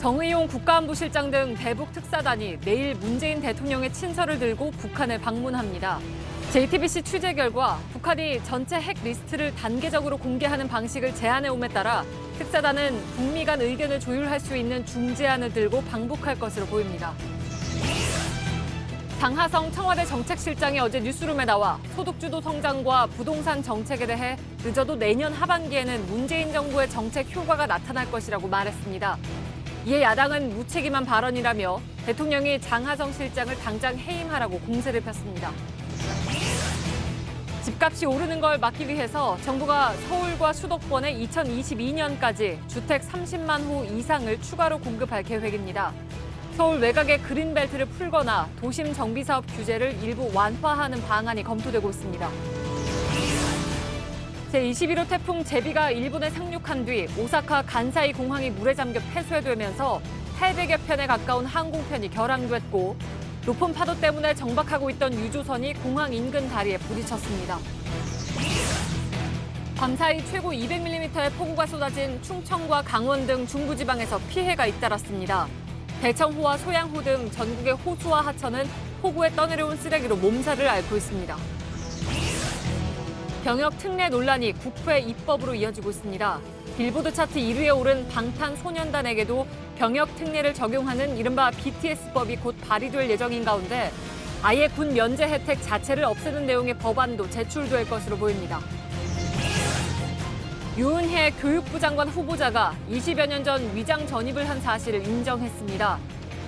정의용 국가안보실장 등 대북 특사단이 내일 문재인 대통령의 친서를 들고 북한을 방문합니다. JTBC 취재 결과 북한이 전체 핵 리스트를 단계적으로 공개하는 방식을 제안해옴에 따라 특사단은 북미 간 의견을 조율할 수 있는 중재안을 들고 방북할 것으로 보입니다. 장하성 청와대 정책실장이 어제 뉴스룸에 나와 소득주도 성장과 부동산 정책에 대해 늦어도 내년 하반기에는 문재인 정부의 정책 효과가 나타날 것이라고 말했습니다. 이에 야당은 무책임한 발언이라며 대통령이 장하성 실장을 당장 해임하라고 공세를 폈습니다. 집값이 오르는 걸 막기 위해서 정부가 서울과 수도권에 2022년까지 주택 30만 호 이상을 추가로 공급할 계획입니다. 서울 외곽의 그린벨트를 풀거나 도심 정비사업 규제를 일부 완화하는 방안이 검토되고 있습니다. 제21호 태풍 제비가 일본에 상륙한 뒤 오사카 간사이 공항이 물에 잠겨 폐쇄되면서 800여 편에 가까운 항공편이 결항됐고 높은 파도 때문에 정박하고 있던 유조선이 공항 인근 다리에 부딪혔습니다. 밤사이 최고 200mm의 폭우가 쏟아진 충청과 강원 등 중부지방에서 피해가 잇따랐습니다. 대청호와 소양호 등 전국의 호수와 하천은 폭우에 떠내려온 쓰레기로 몸살을 앓고 있습니다. 병역 특례 논란이 국회 입법으로 이어지고 있습니다. 빌보드 차트 1위에 오른 방탄소년단에게도 병역 특례를 적용하는 이른바 BTS법이 곧 발의될 예정인 가운데 아예 군 면제 혜택 자체를 없애는 내용의 법안도 제출될 것으로 보입니다. 유은혜 교육부 장관 후보자가 20여 년 전 위장 전입을 한 사실을 인정했습니다.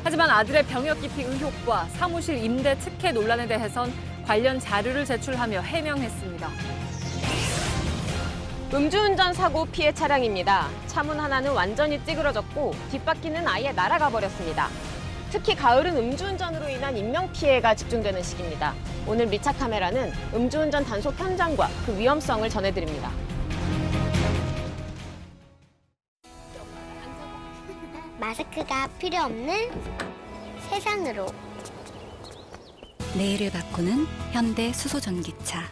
하지만 아들의 병역 기피 의혹과 사무실 임대 특혜 논란에 대해선 관련 자료를 제출하며 해명했습니다. 음주운전 사고 피해 차량입니다. 차문 하나는 완전히 찌그러졌고 뒷바퀴는 아예 날아가 버렸습니다. 특히 가을은 음주운전으로 인한 인명피해가 집중되는 시기입니다. 오늘 밀착 카메라는 음주운전 단속 현장과 그 위험성을 전해드립니다. 마스크가 필요 없는 세상으로. 내일을 바꾸는 현대 수소전기차.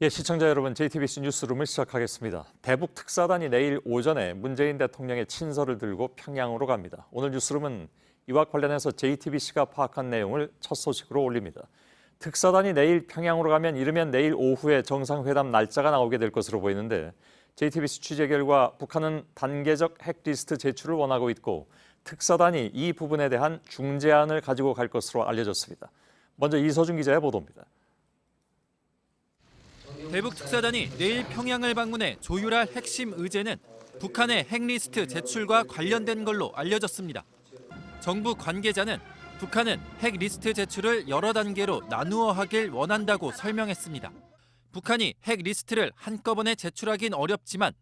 예, 시청자 여러분, JTBC 뉴스룸을 시작하겠습니다. 대북 특사단이 내일 오전에 문재인 대통령의 친서를 들고 평양으로 갑니다. 오늘 뉴스룸은 이와 관련해서 JTBC가 파악한 내용을 첫 소식으로 올립니다. 특사단이 내일 평양으로 가면 이르면 내일 오후에 정상회담 날짜가 나오게 될 것으로 보이는데 JTBC 취재 결과 북한은 단계적 핵 리스트 제출을 원하고 있고 특사단이 이 부분에 대한 중재안을 가지고 갈 것으로 알려졌습니다. 먼저 이서준 기자의 보도입니다. 대북 특사단이 내일 평양을 방문해 조율할 핵심 의제는 북한의 핵리스트 제출과 관련된 걸로 알려졌습니다. 정부 관계자는 북한은 핵리스트 제출을 여러 단계로 나누어 하길 원한다고 설명했습니다. 북한이 핵리스트를 한꺼번에 제출하긴 어렵지만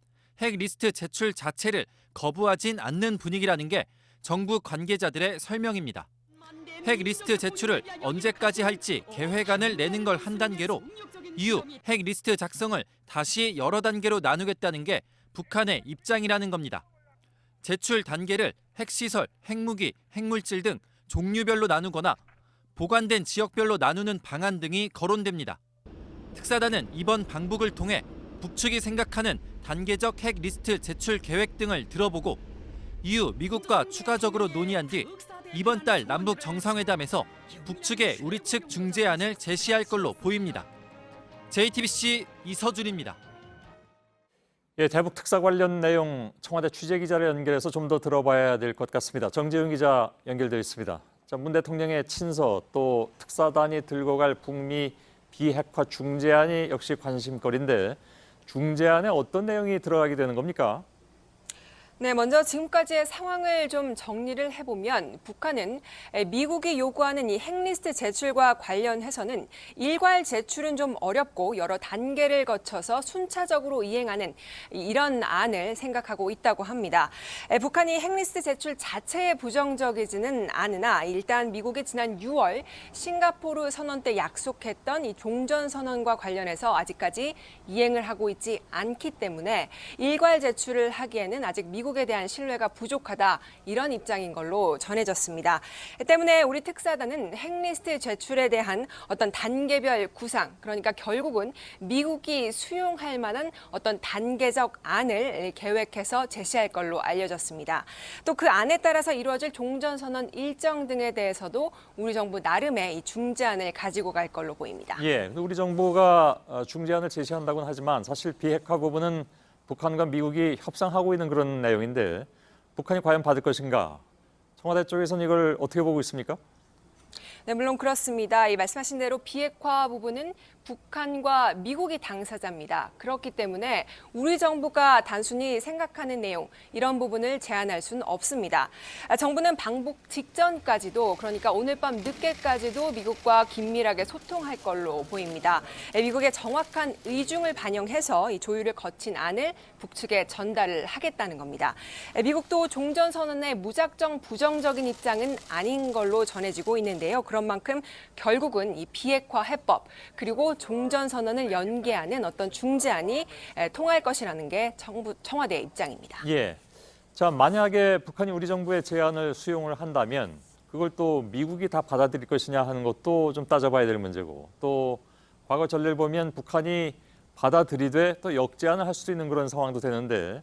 핵리스트 제출 자체를 거부하진 않는 분위기라는 게 정부 관계자들의 설명입니다. 핵리스트 제출을 언제까지 할지 계획안을 내는 걸 한 단계로 이후 핵리스트 작성을 다시 여러 단계로 나누겠다는 게 북한의 입장이라는 겁니다. 제출 단계를 핵시설, 핵무기, 핵물질 등 종류별로 나누거나 보관된 지역별로 나누는 방안 등이 거론됩니다. 특사단은 이번 방북을 통해 북측이 생각하는 단계적 핵리스트 제출 계획 등을 들어보고 이후 미국과 추가적으로 논의한 뒤 이번 달 남북 정상회담에서 북측에 우리 측 중재안을 제시할 걸로 보입니다. JTBC 이서준입니다. 예, 대북 특사 관련 내용 청와대 취재 기자를 연결해서 좀 더 들어봐야 될 것 같습니다. 정재윤 기자 연결되어 있습니다. 자, 문 대통령의 친서 또 특사단이 들고 갈 북미 비핵화 중재안이 역시 관심거리인데 중재안에 어떤 내용이 들어가게 되는 겁니까? 네, 먼저 지금까지의 상황을 좀 정리를 해보면 북한은 미국이 요구하는 이 핵리스트 제출과 관련해서는 일괄 제출은 좀 어렵고 여러 단계를 거쳐서 순차적으로 이행하는 이런 안을 생각하고 있다고 합니다. 북한이 핵리스트 제출 자체에 부정적이지는 않으나 일단 미국이 지난 6월 싱가포르 선언 때 약속했던 이 종전선언과 관련해서 아직까지 이행을 하고 있지 않기 때문에 일괄 제출을 하기에는 아직 미국 미국에 대한 신뢰가 부족하다 이런 입장인 걸로 전해졌습니다. 때문에 우리 특사단은 핵리스트 제출에 대한 어떤 단계별 구상, 그러니까 결국은 미국이 수용할 만한 어떤 단계적 안을 계획해서 제시할 걸로 알려졌습니다. 또 그 안에 따라서 이루어질 종전선언 일정 등에 대해서도 우리 정부 나름의 이 중재안을 가지고 갈 걸로 보입니다. 예, 우리 정부가 중재안을 제시한다고는 하지만 사실 비핵화 부분은 북한과 미국이 협상하고 있는 그런 내용인데 북한이 과연 받을 것인가? 청와대 쪽에서는 이걸 어떻게 보고 있습니까? 네, 물론 그렇습니다. 이 말씀하신 대로 비핵화 부분은 북한과 미국이 당사자입니다. 그렇기 때문에 우리 정부가 단순히 생각하는 내용, 이런 부분을 제한할 수는 없습니다. 정부는 방북 직전까지도, 그러니까 오늘 밤 늦게까지도 미국과 긴밀하게 소통할 걸로 보입니다. 미국의 정확한 의중을 반영해서 이 조율을 거친 안을 북측에 전달을 하겠다는 겁니다. 미국도 종전선언의 무작정 부정적인 입장은 아닌 걸로 전해지고 있는데요. 그런 만큼 결국은 이 비핵화 해법, 그리고 종전선언을 연계하는 어떤 중재안이 통할 것이라는 게 청와대의 입장입니다. 예. 자, 만약에 북한이 우리 정부의 제안을 수용을 한다면 그걸 또 미국이 다 받아들일 것이냐 하는 것도 좀 따져봐야 될 문제고, 또 과거 전례를 보면 북한이 받아들이되 또 역제안을 할 수도 있는 그런 상황도 되는데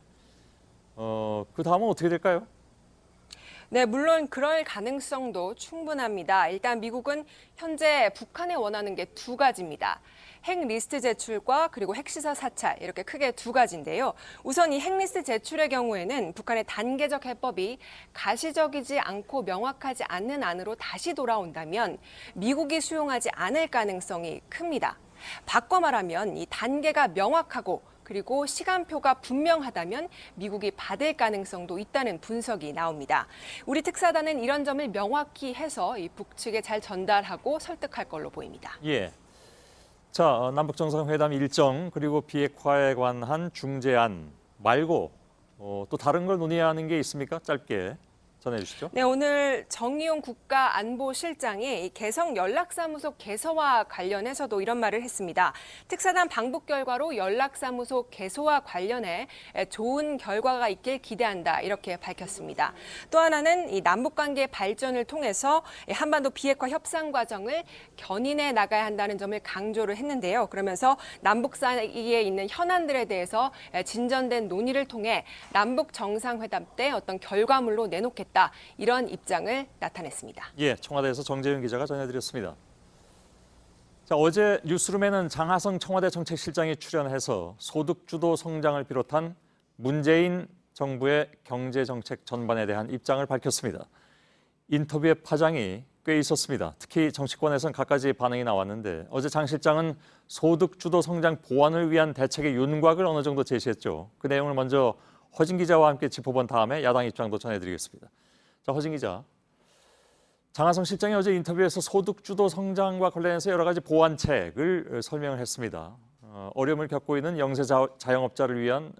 그 다음은 어떻게 될까요? 네, 물론 그럴 가능성도 충분합니다. 일단 미국은 현재 북한이 원하는 게 두 가지입니다. 핵 리스트 제출과 그리고 핵시설 사찰, 이렇게 크게 두 가지인데요. 우선 이 핵 리스트 제출의 경우에는 북한의 단계적 해법이 가시적이지 않고 명확하지 않는 안으로 다시 돌아온다면 미국이 수용하지 않을 가능성이 큽니다. 바꿔 말하면 이 단계가 명확하고 그리고 시간표가 분명하다면 미국이 받을 가능성도 있다는 분석이 나옵니다. 우리 특사단은 이런 점을 명확히 해서 이 북측에 잘 전달하고 설득할 걸로 보입니다. 예. 자, 남북 정상회담 일정 그리고 비핵화에 관한 중재안 말고 또 다른 걸 논의하는 게 있습니까? 짧게 전해주시죠. 네, 오늘 정의용 국가안보실장이 이 개성 연락사무소 개소와 관련해서도 이런 말을 했습니다. 특사단 방북 결과로 연락사무소 개소와 관련해 좋은 결과가 있길 기대한다, 이렇게 밝혔습니다. 또 하나는 이 남북관계 발전을 통해서 한반도 비핵화 협상 과정을 견인해 나가야 한다는 점을 강조를 했는데요. 그러면서 남북 사이에 있는 현안들에 대해서 진전된 논의를 통해 남북 정상회담 때 어떤 결과물로 내놓겠다, 이런 입장을 나타냈습니다. 예, 청와대에서 정재윤 기자가 전해드렸습니다. 자, 어제 뉴스룸에는 장하성 청와대 정책실장이 출연해서 소득주도 성장을 비롯한 문재인 정부의 경제정책 전반에 대한 입장을 밝혔습니다. 인터뷰의 파장이 꽤 있었습니다. 특히 정치권에선 갖가지 반응이 나왔는데 어제 장 실장은 소득주도 성장 보완을 위한 대책의 윤곽을 어느 정도 제시했죠. 그 내용을 먼저 허진 기자와 함께 짚어본 다음에 야당 입장도 전해드리겠습니다. 자, 허진 기자. 장하성 실장이 어제 인터뷰에서 소득주도 성장과 관련해서 여러 가지 보완책을 설명을 했습니다. 어려움을 겪고 있는 영세 자영업자를 위한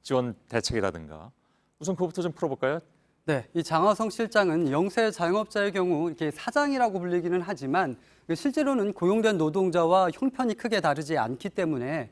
지원 대책이라든가. 우선 그것부터 좀 풀어볼까요? 네, 이 장하성 실장은 영세 자영업자의 경우 이렇게 사장이라고 불리기는 하지만 실제로는 고용된 노동자와 형편이 크게 다르지 않기 때문에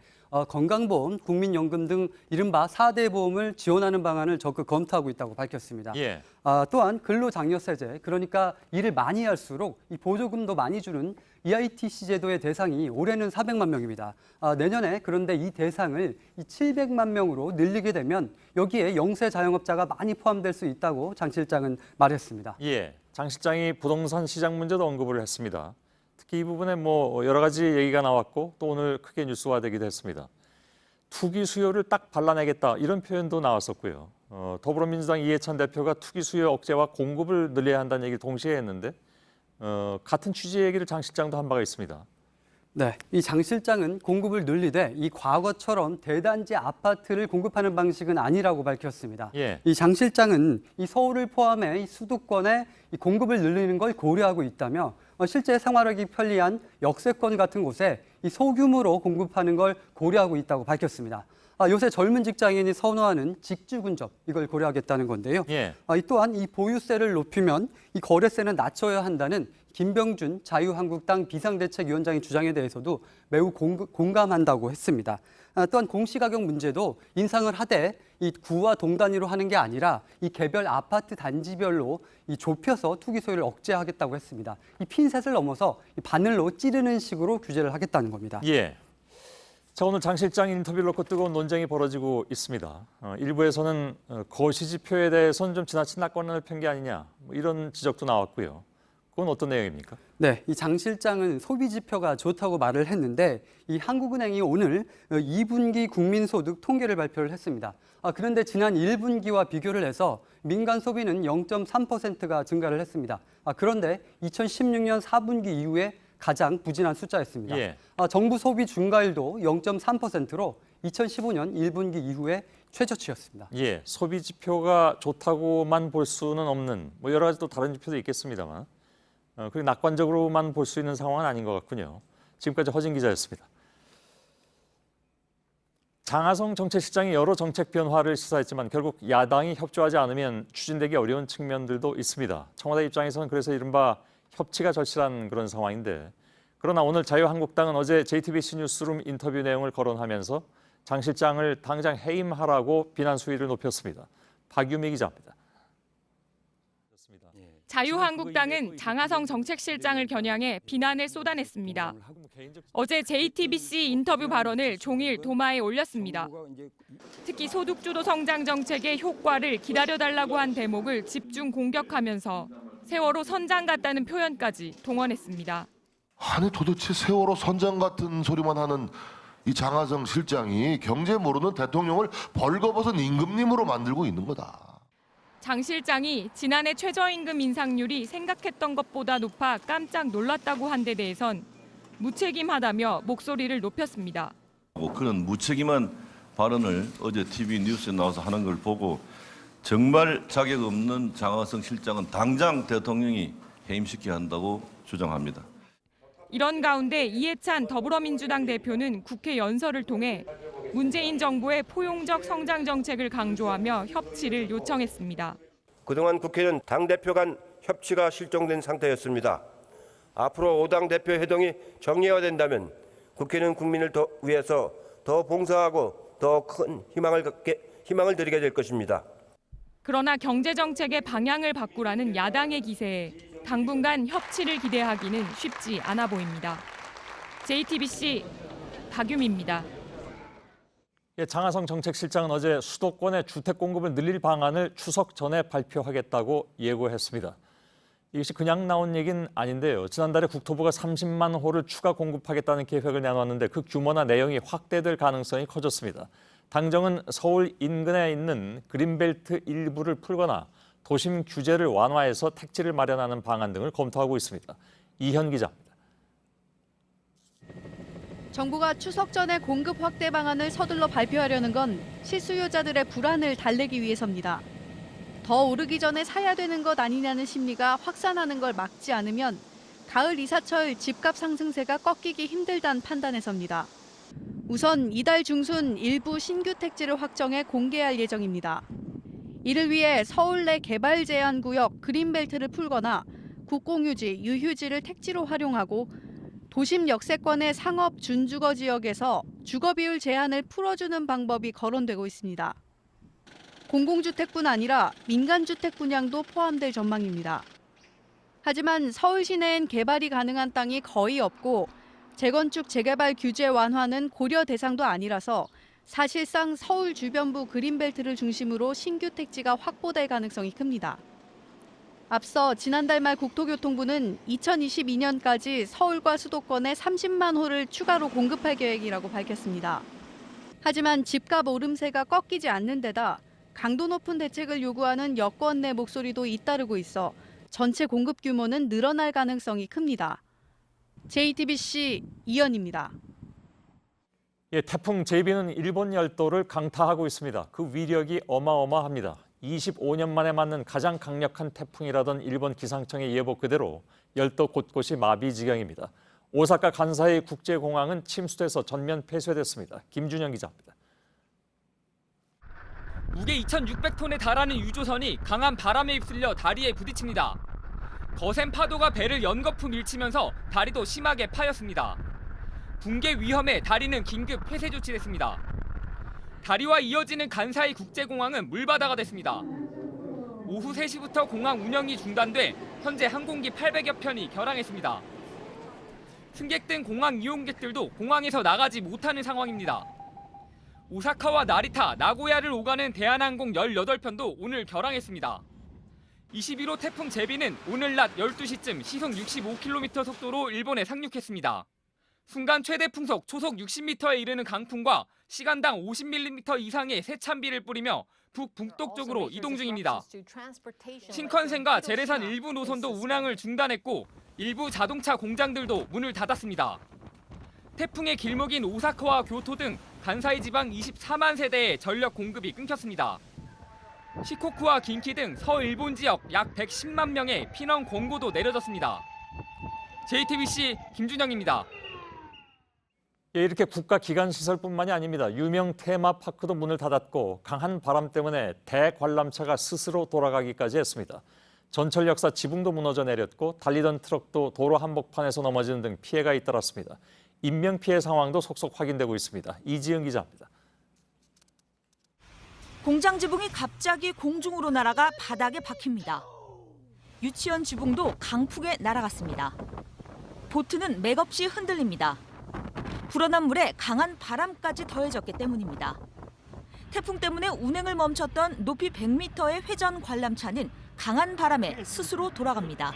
건강보험, 국민연금 등 이른바 4대 보험을 지원하는 방안을 적극 검토하고 있다고 밝혔습니다. 예. 또한 근로장려세제, 그러니까 일을 많이 할수록 이 보조금도 많이 주는 EITC 제도의 대상이 올해는 400만 명입니다. 내년에 그런데 이 대상을 700만 명으로 늘리게 되면 여기에 영세 자영업자가 많이 포함될 수 있다고 장 실장은 말했습니다. 예, 장 실장이 부동산 시장 문제도 언급을 했습니다. 특히 이 부분에 여러 가지 얘기가 나왔고 또 오늘 크게 뉴스화되기도 했습니다. 투기 수요를 딱 발라내겠다, 이런 표현도 나왔었고요. 더불어민주당 이해찬 대표가 투기 수요 억제와 공급을 늘려야 한다는 얘기를 동시에 했는데 같은 취지의 얘기를 장 실장도 한 바가 있습니다. 네, 이 장 실장은 공급을 늘리되 이 과거처럼 대단지 아파트를 공급하는 방식은 아니라고 밝혔습니다. 예. 이 장 실장은 이 서울을 포함해 이 수도권에 이 공급을 늘리는 걸 고려하고 있다며 실제 생활하기 편리한 역세권 같은 곳에 이 소규모로 공급하는 걸 고려하고 있다고 밝혔습니다. 요새 젊은 직장인이 선호하는 직주근접, 이걸 고려하겠다는 건데요. 예. 또한 이 보유세를 높이면 이 거래세는 낮춰야 한다는 김병준 자유한국당 비상대책위원장의 주장에 대해서도 매우 공감한다고 했습니다. 또한 공시가격 문제도 인상을 하되 이 구와 동 단위로 하는 게 아니라 이 개별 아파트 단지별로 이 좁혀서 투기 소유를 억제하겠다고 했습니다. 이 핀셋을 넘어서 이 바늘로 찌르는 식으로 규제를 하겠다는 겁니다. 예. 자, 오늘 장 실장 인터뷰를 놓고 뜨거운 논쟁이 벌어지고 있습니다. 일부에서는 거시지표에 대해서는 좀 지나친 낙관을 편 게 아니냐, 뭐 이런 지적도 나왔고요. 그건 어떤 내용입니까? 네, 이 장 실장은 소비 지표가 좋다고 말을 했는데 이 한국은행이 오늘 2분기 국민소득 통계를 발표를 했습니다. 그런데 지난 1분기와 비교를 해서 민간 소비는 0.3%가 증가를 했습니다. 그런데 2016년 4분기 이후에 가장 부진한 숫자였습니다. 예. 정부 소비 증가율도 0.3%로 2015년 1분기 이후에 최저치였습니다. 예, 소비 지표가 좋다고만 볼 수는 없는 뭐 여러 가지 또 다른 지표도 있겠습니다만 그리고 낙관적으로만 볼 수 있는 상황은 아닌 것 같군요. 지금까지 허진 기자였습니다. 장하성 정책실장이 여러 정책 변화를 시사했지만 결국 야당이 협조하지 않으면 추진되기 어려운 측면들도 있습니다. 청와대 입장에서는 그래서 이른바 협치가 절실한 그런 상황인데 그러나 오늘 자유한국당은 어제 JTBC 뉴스룸 인터뷰 내용을 거론하면서 장 실장을 당장 해임하라고 비난 수위를 높였습니다. 박유미 기자입니다. 자유한국당은 장하성 정책실장을 겨냥해 비난을 쏟아냈습니다. 어제 JTBC 인터뷰 발언을 종일 도마에 올렸습니다. 특히 소득주도 성장 정책의 효과를 기다려달라고 한 대목을 집중 공격하면서 세월호 선장 같다는 표현까지 동원했습니다. 아니 도대체 세월호 선장 같은 소리만 하는 이 장하성 실장이 경제 모르는 대통령을 벌거벗은 임금님으로 만들고 있는 거다. 장 실장이 지난해 최저임금 인상률이 생각했던 것보다 높아 깜짝 놀랐다고 한 데 대해선 무책임하다며 목소리를 높였습니다. 그런 무책임한 발언을 어제 TV 뉴스에 나와서 하는 걸 보고 정말 자격 없는 장하성 실장은 당장 대통령이 해임시켜야 한다고 주장합니다. 이런 가운데 이해찬 더불어민주당 대표는 국회 연설을 통해 문재인 정부의 포용적 성장 정책을 강조하며 협치를 요청했습니다. 그동안 국회는 당대표 간 협치가 실종된 상태였습니다. 앞으로 5당 대표 회동이 정리화된다면 국회는 국민을 위해서 더 봉사하고 더 큰 희망을 드리게 될 것입니다. 그러나 경제정책의 방향을 바꾸라는 야당의 기세에 당분간 협치를 기대하기는 쉽지 않아 보입니다. JTBC 박유미입니다. 장하성 정책실장은 어제 수도권의 주택 공급을 늘릴 방안을 추석 전에 발표하겠다고 예고했습니다. 이것이 그냥 나온 얘기는 아닌데요. 지난달에 국토부가 30만 호를 추가 공급하겠다는 계획을 내놨는데 그 규모나 내용이 확대될 가능성이 커졌습니다. 당정은 서울 인근에 있는 그린벨트 일부를 풀거나 도심 규제를 완화해서 택지를 마련하는 방안 등을 검토하고 있습니다. 이현 기자입니다. 정부가 추석 전에 공급 확대 방안을 서둘러 발표하려는 건 실수요자들의 불안을 달래기 위해서입니다. 더 오르기 전에 사야 되는 것 아니냐는 심리가 확산하는 걸 막지 않으면 가을 이사철 집값 상승세가 꺾이기 힘들다는 판단에서입니다. 우선 이달 중순 일부 신규 택지를 확정해 공개할 예정입니다. 이를 위해 서울 내 개발 제한 구역 그린벨트를 풀거나 국공유지, 유휴지를 택지로 활용하고 도심 역세권의 상업 준주거 지역에서 주거 비율 제한을 풀어주는 방법이 거론되고 있습니다. 공공주택뿐 아니라 민간주택 분양도 포함될 전망입니다. 하지만 서울 시내엔 개발이 가능한 땅이 거의 없고 재건축, 재개발 규제 완화는 고려 대상도 아니라서 사실상 서울 주변부 그린벨트를 중심으로 신규 택지가 확보될 가능성이 큽니다. 앞서 지난달 말 국토교통부는 2022년까지 서울과 수도권에 30만 호를 추가로 공급할 계획이라고 밝혔습니다. 하지만 집값 오름세가 꺾이지 않는 데다 강도 높은 대책을 요구하는 여권 내 목소리도 잇따르고 있어 전체 공급 규모는 늘어날 가능성이 큽니다. JTBC 이현입니다. 태풍 제비는 일본 열도를 강타하고 있습니다. 그 위력이 어마어마합니다. 25년 만에 맞는 가장 강력한 태풍이라던 일본 기상청의 예보 그대로 열도 곳곳이 마비 지경입니다. 오사카 간사이 국제공항은 침수돼서 전면 폐쇄됐습니다. 김준영 기자입니다. 무게 2,600톤에 달하는 유조선이 강한 바람에 휩쓸려 다리에 부딪힙니다. 거센 파도가 배를 연거푸 밀치면서 다리도 심하게 파였습니다. 붕괴 위험에 다리는 긴급 폐쇄 조치됐습니다. 다리와 이어지는 간사이 국제공항은 물바다가 됐습니다. 오후 3시부터 공항 운영이 중단돼 현재 항공기 800여 편이 결항했습니다. 승객 등 공항 이용객들도 공항에서 나가지 못하는 상황입니다. 오사카와 나리타, 나고야를 오가는 대한항공 18편도 오늘 결항했습니다. 21호 태풍 제비는 오늘 낮 12시쯤 시속 65km 속도로 일본에 상륙했습니다. 순간 최대 풍속 초속 60m에 이르는 강풍과 시간당 50mm 이상의 세찬비를 뿌리며 북북동쪽으로 이동 중입니다. 신칸센과 제레산 일부 노선도 운항을 중단했고 일부 자동차 공장들도 문을 닫았습니다. 태풍의 길목인 오사카와 교토 등 간사이 지방 24만 세대의 전력 공급이 끊겼습니다. 시코쿠와 긴키 등 서일본 지역 약 110만 명의 피난 권고도 내려졌습니다. JTBC 김준영입니다. 예, 이렇게 국가 기관 시설뿐만이 아닙니다. 유명 테마파크도 문을 닫았고 강한 바람 때문에 대관람차가 스스로 돌아가기까지 했습니다. 전철 역사 지붕도 무너져 내렸고 달리던 트럭도 도로 한복판에서 넘어지는 등 피해가 잇따랐습니다. 인명피해 상황도 속속 확인되고 있습니다. 이지은 기자입니다. 공장 지붕이 갑자기 공중으로 날아가 바닥에 박힙니다. 유치원 지붕도 강풍에 날아갔습니다. 보트는 맥없이 흔들립니다. 불어난 물에 강한 바람까지 더해졌기 때문입니다. 태풍 때문에 운행을 멈췄던 높이 100m의 회전 관람차는 강한 바람에 스스로 돌아갑니다.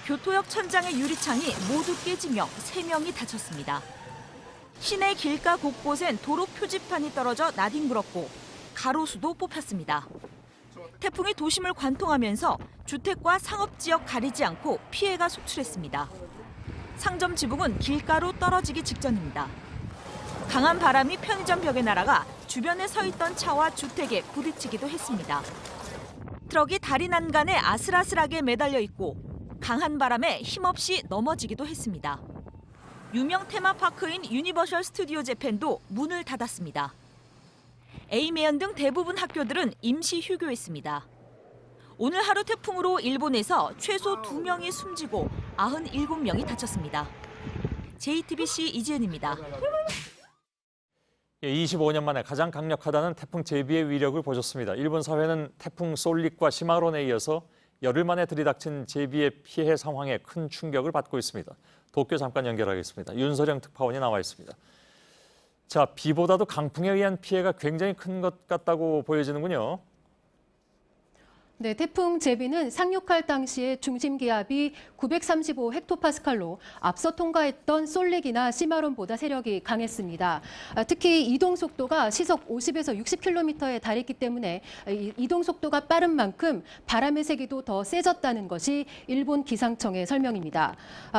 교토역 천장의 유리창이 모두 깨지며 3명이 다쳤습니다. 시내 길가 곳곳엔 도로 표지판이 떨어져 나뒹굴었고 가로수도 뽑혔습니다. 태풍이 도심을 관통하면서 주택과 상업지역 가리지 않고 피해가 속출했습니다. 상점 지붕은 길가로 떨어지기 직전입니다. 강한 바람이 편의점 벽에 날아가 주변에 서 있던 차와 주택에 부딪히기도 했습니다. 트럭이 다리 난간에 아슬아슬하게 매달려 있고 강한 바람에 힘없이 넘어지기도 했습니다. 유명 테마파크인 유니버셜 스튜디오 재팬도 문을 닫았습니다. 에이메현 등 대부분 학교들은 임시 휴교했습니다. 오늘 하루 태풍으로 일본에서 최소 2명이 숨지고 97명이 다쳤습니다. JTBC 이지은입니다. 25년 만에 가장 강력하다는 태풍 제비의 위력을 보셨습니다. 일본 사회는 태풍 솔릭과 시마론에 이어서 열흘 만에 들이닥친 제비의 피해 상황에 큰 충격을 받고 있습니다. 도쿄 잠깐 연결하겠습니다. 윤서령 특파원이 나와 있습니다. 자, 비보다도 강풍에 의한 피해가 굉장히 큰 것 같다고 보여지는군요. 네, 태풍 제비는 상륙할 당시에 중심 기압이 935 헥토파스칼로 앞서 통과했던 솔릭이나 시마론보다 세력이 강했습니다. 특히 이동 속도가 시속 50에서 60km에 달했기 때문에 이동 속도가 빠른 만큼 바람의 세기도 더 세졌다는 것이 일본 기상청의 설명입니다.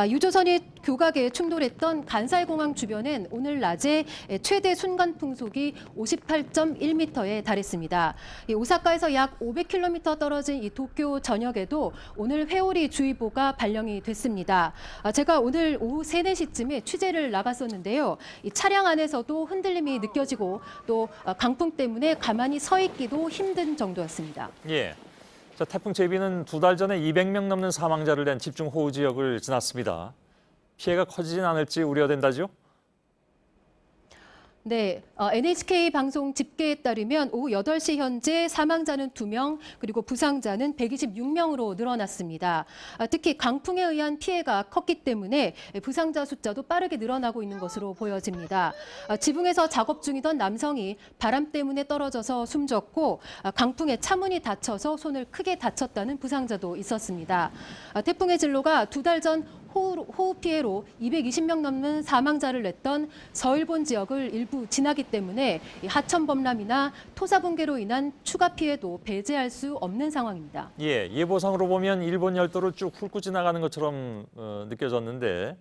유조선이 교각에 충돌했던 간사이 공항 주변엔 오늘 낮에 최대 순간 풍속이 58.1m에 달했습니다. 오사카에서 약 500km 떨어진 이 도쿄 전역에도 오늘 회오리 주의보가 발령이 됐습니다. 제가 오늘 오후 3, 4시쯤에 취재를 나갔었는데요. 이 차량 안에서도 흔들림이 느껴지고 또 강풍 때문에 가만히 서 있기도 힘든 정도였습니다. 예. 자, 태풍 제비는 2달 전에 200명 넘는 사망자를 낸 집중호우 지역을 지났습니다. 피해가 커지진 않을지 우려된다죠? 네, NHK 방송 집계에 따르면 오후 8시 현재 사망자는 2명, 그리고 부상자는 126명으로 늘어났습니다. 특히 강풍에 의한 피해가 컸기 때문에 부상자 숫자도 빠르게 늘어나고 있는 것으로 보여집니다. 지붕에서 작업 중이던 남성이 바람 때문에 떨어져서 숨졌고 강풍에 차문이 닫혀서 손을 크게 다쳤다는 부상자도 있었습니다. 태풍의 진로가 2달 전 호우 피해로 220명 넘는 사망자를 냈던 서일본 지역을 일부 지나기 때문에 하천 범람이나 토사 붕괴로 인한 추가 피해도 배제할 수 없는 상황입니다. 예, 예보상으로 보면 일본 열도를 쭉 훑고 지나가는 것처럼 느껴졌는데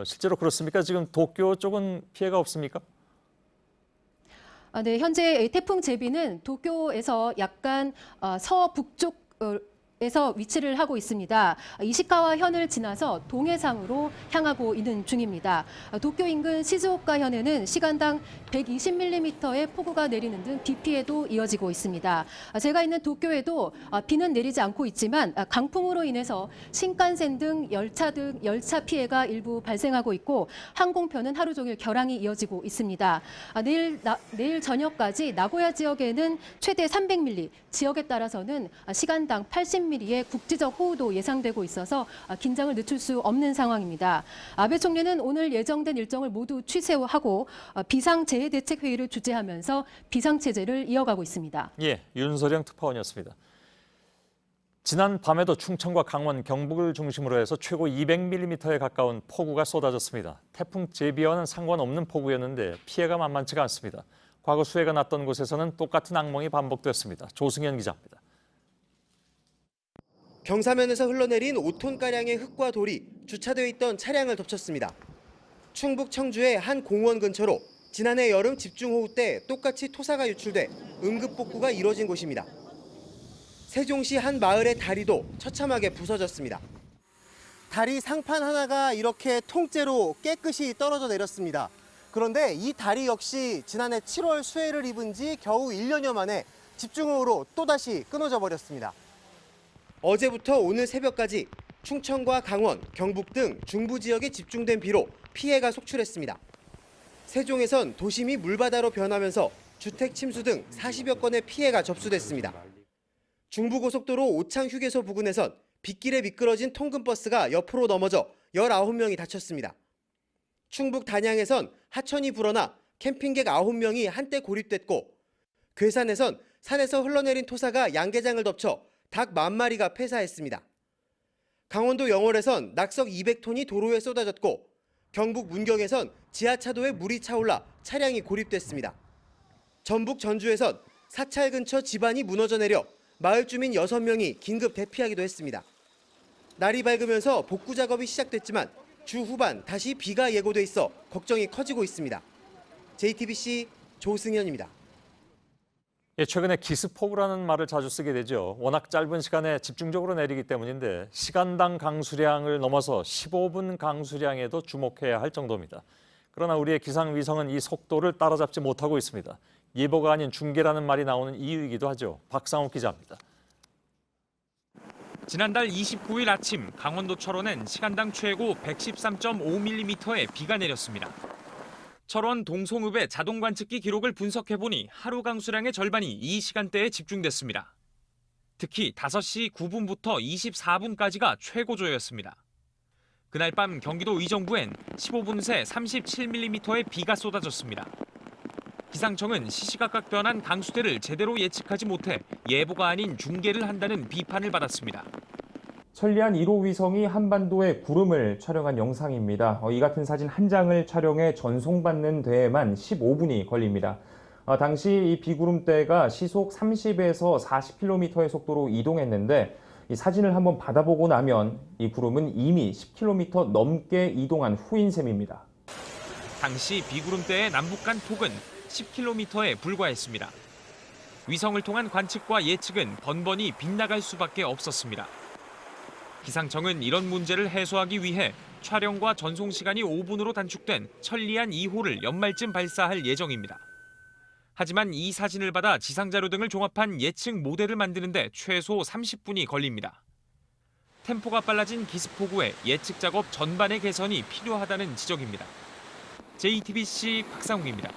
실제로 그렇습니까? 지금 도쿄 쪽은 피해가 없습니까? 네, 현재 태풍 제비는 도쿄에서 약간 서북쪽 에서 위치를 하고 있습니다. 이시카와 현을 지나서 동해상으로 향하고 있는 중입니다. 도쿄 인근 시즈오카 현에는 시간당 120mm의 폭우가 내리는 등 비 피해도 이어지고 있습니다. 제가 있는 도쿄에도 비는 내리지 않고 있지만 강풍으로 인해서 신칸센 등 열차 피해가 일부 발생하고 있고 항공편은 하루 종일 결항이 이어지고 있습니다. 내일 저녁까지 나고야 지역에는 최대 300mm, 지역에 따라서는 시간당 80mm의 국지적 호우도 예상되고 있어서 긴장을 늦출 수 없는 상황입니다. 아베 총리는 오늘 예정된 일정을 모두 취소하고 비상재해대책회의를 주재하면서 비상체제를 이어가고 있습니다. 예, 윤서령 특파원이었습니다. 지난 밤에도 충청과 강원, 경북을 중심으로 해서 최고 200mm에 가까운 폭우가 쏟아졌습니다. 태풍 제비와는 상관없는 폭우였는데 피해가 만만치가 않습니다. 과거 수해가 났던 곳에서는 똑같은 악몽이 반복됐습니다. 조승현 기자입니다. 경사면에서 흘러내린 5톤가량의 흙과 돌이 주차되어 있던 차량을 덮쳤습니다. 충북 청주의 한 공원 근처로 지난해 여름 집중호우 때 똑같이 토사가 유출돼 응급복구가 이뤄진 곳입니다. 세종시 한 마을의 다리도 처참하게 부서졌습니다. 다리 상판 하나가 이렇게 통째로 깨끗이 떨어져 내렸습니다. 그런데 이 다리 역시 지난해 7월 수해를 입은 지 겨우 1년여 만에 집중호우로 또다시 끊어져 버렸습니다. 어제부터 오늘 새벽까지 충청과 강원, 경북 등 중부 지역에 집중된 비로 피해가 속출했습니다. 세종에선 도심이 물바다로 변하면서 주택 침수 등 40여 건의 피해가 접수됐습니다. 중부고속도로 오창휴게소 부근에선 빗길에 미끄러진 통근버스가 옆으로 넘어져 19명이 다쳤습니다. 충북 단양에선 하천이 불어나 캠핑객 9명이 한때 고립됐고, 괴산에선 산에서 흘러내린 토사가 양계장을 덮쳐 닭 10,000마리가 폐사했습니다. 강원도 영월에선 낙석 200톤이 도로에 쏟아졌고, 경북 문경에선 지하차도에 물이 차올라 차량이 고립됐습니다. 전북 전주에선 사찰 근처 집안이 무너져 내려 마을 주민 6명이 긴급 대피하기도 했습니다. 날이 밝으면서 복구 작업이 시작됐지만 주 후반 다시 비가 예고돼 있어 걱정이 커지고 있습니다. JTBC 조승현입니다. 예, 최근에 기습폭우라는 말을 자주 쓰게 되죠. 워낙 짧은 시간에 집중적으로 내리기 때문인데 시간당 강수량을 넘어서 15분 강수량에도 주목해야 할 정도입니다. 그러나 우리의 기상위성은 이 속도를 따라잡지 못하고 있습니다. 예보가 아닌 중계라는 말이 나오는 이유이기도 하죠. 박상욱 기자입니다. 지난달 29일 아침 강원도 철원엔 시간당 최고 113.5mm의 비가 내렸습니다. 철원 동송읍의 자동 관측기 기록을 분석해보니 하루 강수량의 절반이 이 시간대에 집중됐습니다. 특히 5시 9분부터 24분까지가 최고조였습니다. 그날 밤 경기도 의정부엔 15분 새 37mm의 비가 쏟아졌습니다. 기상청은 시시각각 변한 강수대를 제대로 예측하지 못해 예보가 아닌 중계를 한다는 비판을 받았습니다. 천리안 1호 위성이 한반도의 구름을 촬영한 영상입니다. 이 같은 사진 한 장을 촬영해 전송받는 데에만 15분이 걸립니다. 당시 이 비구름대가 시속 30에서 40km의 속도로 이동했는데 이 사진을 한번 받아보고 나면 이 구름은 이미 10km 넘게 이동한 후인 셈입니다. 당시 비구름대의 남북 간 폭은 10km에 불과했습니다. 위성을 통한 관측과 예측은 번번이 빗나갈 수밖에 없었습니다. 기상청은 이런 문제를 해소하기 위해 촬영과 전송 시간이 5분으로 단축된 천리안 2호를 연말쯤 발사할 예정입니다. 하지만 이 사진을 받아 지상자료 등을 종합한 예측 모델을 만드는데 최소 30분이 걸립니다. 템포가 빨라진 기습폭우에 예측 작업 전반의 개선이 필요하다는 지적입니다. JTBC 박상욱입니다.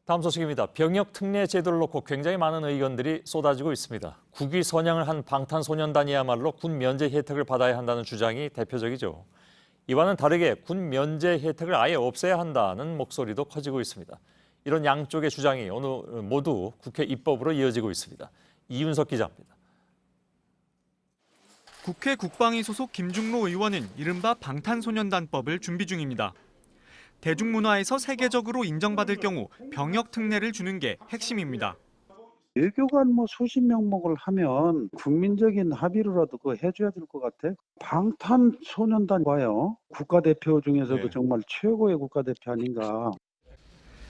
다음 소식입니다. 병역 특례 제도를 놓고 굉장히 많은 의견들이 쏟아지고 있습니다. 국위 선양을 한 방탄소년단이야말로 군 면제 혜택을 받아야 한다는 주장이 대표적이죠. 이와는 다르게 군 면제 혜택을 아예 없애야 한다는 목소리도 커지고 있습니다. 이런 양쪽의 주장이 오늘 모두 국회 입법으로 이어지고 있습니다. 이윤석 기자입니다. 국회 국방위 소속 김중로 의원은 이른바 방탄소년단법을 준비 중입니다. 대중문화에서 세계적으로 인정받을 경우 병역 특례를 주는 게 핵심입니다. 외교관 수십 명목을 하면 국민적인 합의로라도 그거 해줘야 될 것 같아. 방탄소년단 봐요. 국가대표 중에서도 정말 최고의 국가대표 아닌가.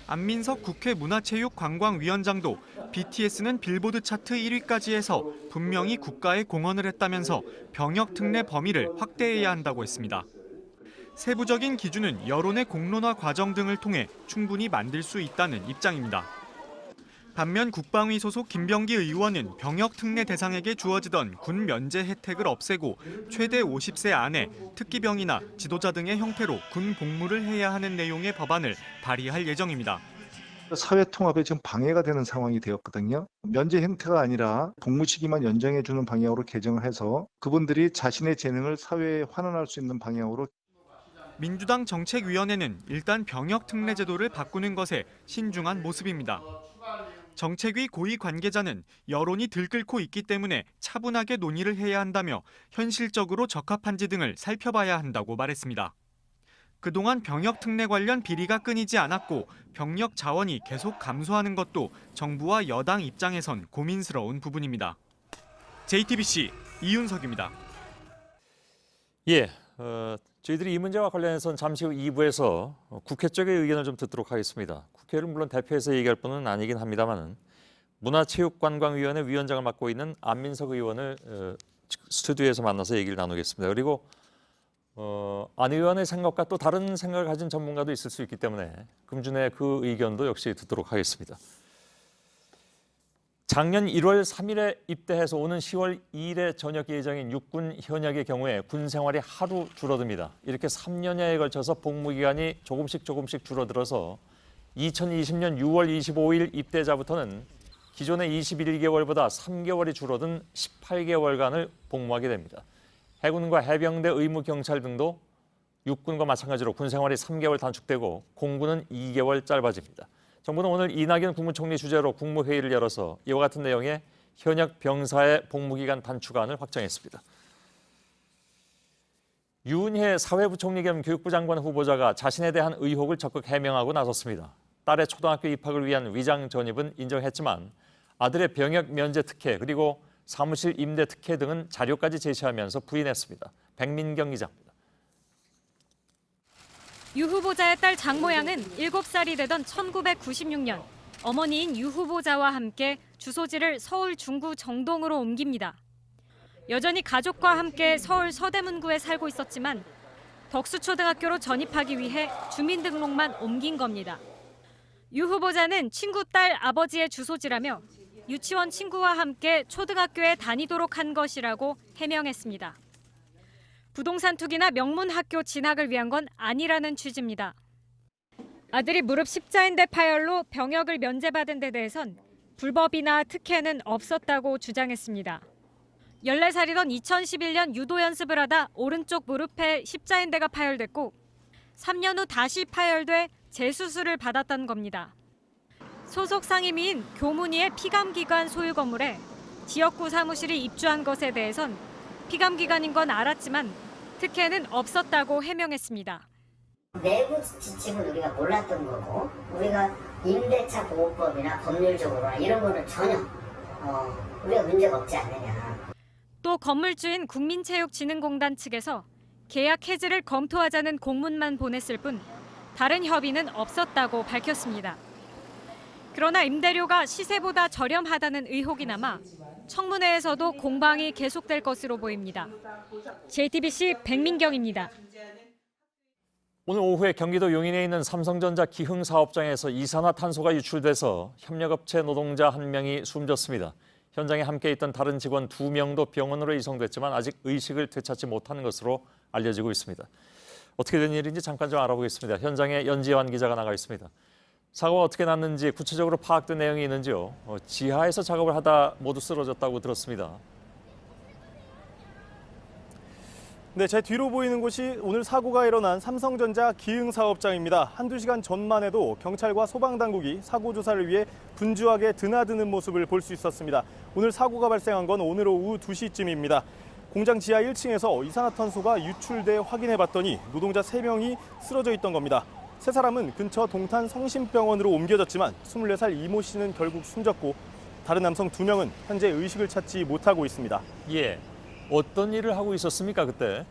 안민석 국회 문화체육관광위원장도 BTS는 빌보드 차트 1위까지 해서 분명히 국가에 공헌을 했다면서 병역 특례 범위를 확대해야 한다고 했습니다. 세부적인 기준은 여론의 공론화 과정 등을 통해 충분히 만들 수 있다는 입장입니다. 반면 국방위 소속 김병기 의원은 병역 특례 대상에게 주어지던 군 면제 혜택을 없애고 최대 50세 안에 특기병이나 지도자 등의 형태로 군 복무를 해야 하는 내용의 법안을 발의할 예정입니다. 사회 통합에 지금 방해가 되는 상황이 되었거든요. 면제 형태가 아니라 복무 시기만 연장해 주는 방향으로 개정을 해서 그분들이 자신의 재능을 사회에 환원할 수 있는 방향으로. 민주당 정책위원회는 일단 병역 특례 제도를 바꾸는 것에 신중한 모습입니다. 정책위 고위 관계자는 여론이 들끓고 있기 때문에 차분하게 논의를 해야 한다며 현실적으로 적합한지 등을 살펴봐야 한다고 말했습니다. 그동안 병역 특례 관련 비리가 끊이지 않았고 병력 자원이 계속 감소하는 것도 정부와 여당 입장에선 고민스러운 부분입니다. JTBC 이윤석입니다. 예, 저희들이 이 문제와 관련해서는 잠시 후 2부에서 국회 쪽의 의견을 좀 듣도록 하겠습니다. 국회를 물론 대표해서 얘기할 분은 아니긴 합니다만 문화체육관광위원회 위원장을 맡고 있는 안민석 의원을 스튜디오에서 만나서 얘기를 나누겠습니다. 그리고 안 의원의 생각과 또 다른 생각을 가진 전문가도 있을 수 있기 때문에 금준의 그 의견도 역시 듣도록 하겠습니다. 작년 1월 3일에 입대해서 오는 10월 2일에 전역 예정인 육군 현역의 경우에 군 생활이 하루 줄어듭니다. 이렇게 3년여에 걸쳐서 복무 기간이 조금씩 줄어들어서 2020년 6월 25일 입대자부터는 기존의 21개월보다 3개월이 줄어든 18개월간을 복무하게 됩니다. 해군과 해병대 의무 경찰 등도 육군과 마찬가지로 군 생활이 3개월 단축되고 공군은 2개월 짧아집니다. 정부는 오늘 이낙연 국무총리 주재로 국무회의를 열어서 이와 같은 내용의 현역 병사의 복무기간 단축안을 확정했습니다. 유은혜 사회부총리 겸 교육부 장관 후보자가 자신에 대한 의혹을 적극 해명하고 나섰습니다. 딸의 초등학교 입학을 위한 위장 전입은 인정했지만 아들의 병역 면제 특혜 그리고 사무실 임대 특혜 등은 자료까지 제시하면서 부인했습니다. 백민경 기자입니다. 유 후보자의 딸 장모양은 7살이 되던 1996년 어머니인 유 후보자와 함께 주소지를 서울 중구 정동으로 옮깁니다. 여전히 가족과 함께 서울 서대문구에 살고 있었지만 덕수초등학교로 전입하기 위해 주민등록만 옮긴 겁니다. 유 후보자는 친구 딸 아버지의 주소지라며 유치원 친구와 함께 초등학교에 다니도록 한 것이라고 해명했습니다. 부동산 투기나 명문 학교 진학을 위한 건 아니라는 취지입니다. 아들이 무릎 십자인대 파열로 병역을 면제받은 데 대해선 불법이나 특혜는 없었다고 주장했습니다. 14살이던 2011년 유도 연습을 하다 오른쪽 무릎에 십자인대가 파열됐고 3년 후 다시 파열돼 재수술을 받았다는 겁니다. 소속 상임위인 교문위의 피감기관 소유 건물에 지역구 사무실이 입주한 것에 대해선 피감기관인 건 알았지만 특혜는 없었다고 해명했습니다. 내부 지침은 우리가 몰랐던 거고 우리가 임대차 보호법이나 법률적으로나 이런 거는 전혀 우리가 문제가 없지 않느냐. 또 건물주인 국민체육진흥공단 측에서 계약 해지를 검토하자는 공문만 보냈을 뿐 다른 협의는 없었다고 밝혔습니다. 그러나 임대료가 시세보다 저렴하다는 의혹이 남아 청문회에서도 공방이 계속될 것으로 보입니다. JTBC 백민경입니다. 오늘 오후에 경기도 용인에 있는 삼성전자 기흥 사업장에서 이산화탄소가 유출돼서 협력업체 노동자 1명이 숨졌습니다. 현장에 함께 있던 다른 직원 2명도 병원으로 이송됐지만 아직 의식을 되찾지 못한 것으로 알려지고 있습니다. 어떻게 된 일인지 잠깐 좀 알아보겠습니다. 현장에 연지환 기자가 나가 있습니다. 사고가 어떻게 났는지 구체적으로 파악된 내용이 있는지요? 지하에서 작업을 하다 모두 쓰러졌다고 들었습니다. 네, 제 뒤로 보이는 곳이 오늘 사고가 일어난 삼성전자 기흥 사업장입니다. 한두 시간 전만 해도 경찰과 소방당국이 사고 조사를 위해 분주하게 드나드는 모습을 볼 수 있었습니다. 오늘 사고가 발생한 건 오늘 오후 2시쯤입니다. 공장 지하 1층에서 이산화탄소가 유출돼 확인해봤더니 노동자 3명이 쓰러져 있던 겁니다. 세 사람은 근처 동탄 성심병원으로 옮겨졌지만 24살 이모 씨는 결국 숨졌고 다른 남성 2명은 현재 의식을 찾지 못하고 있습니다. 예, 어떤 일을 하고 있었습니까 그때?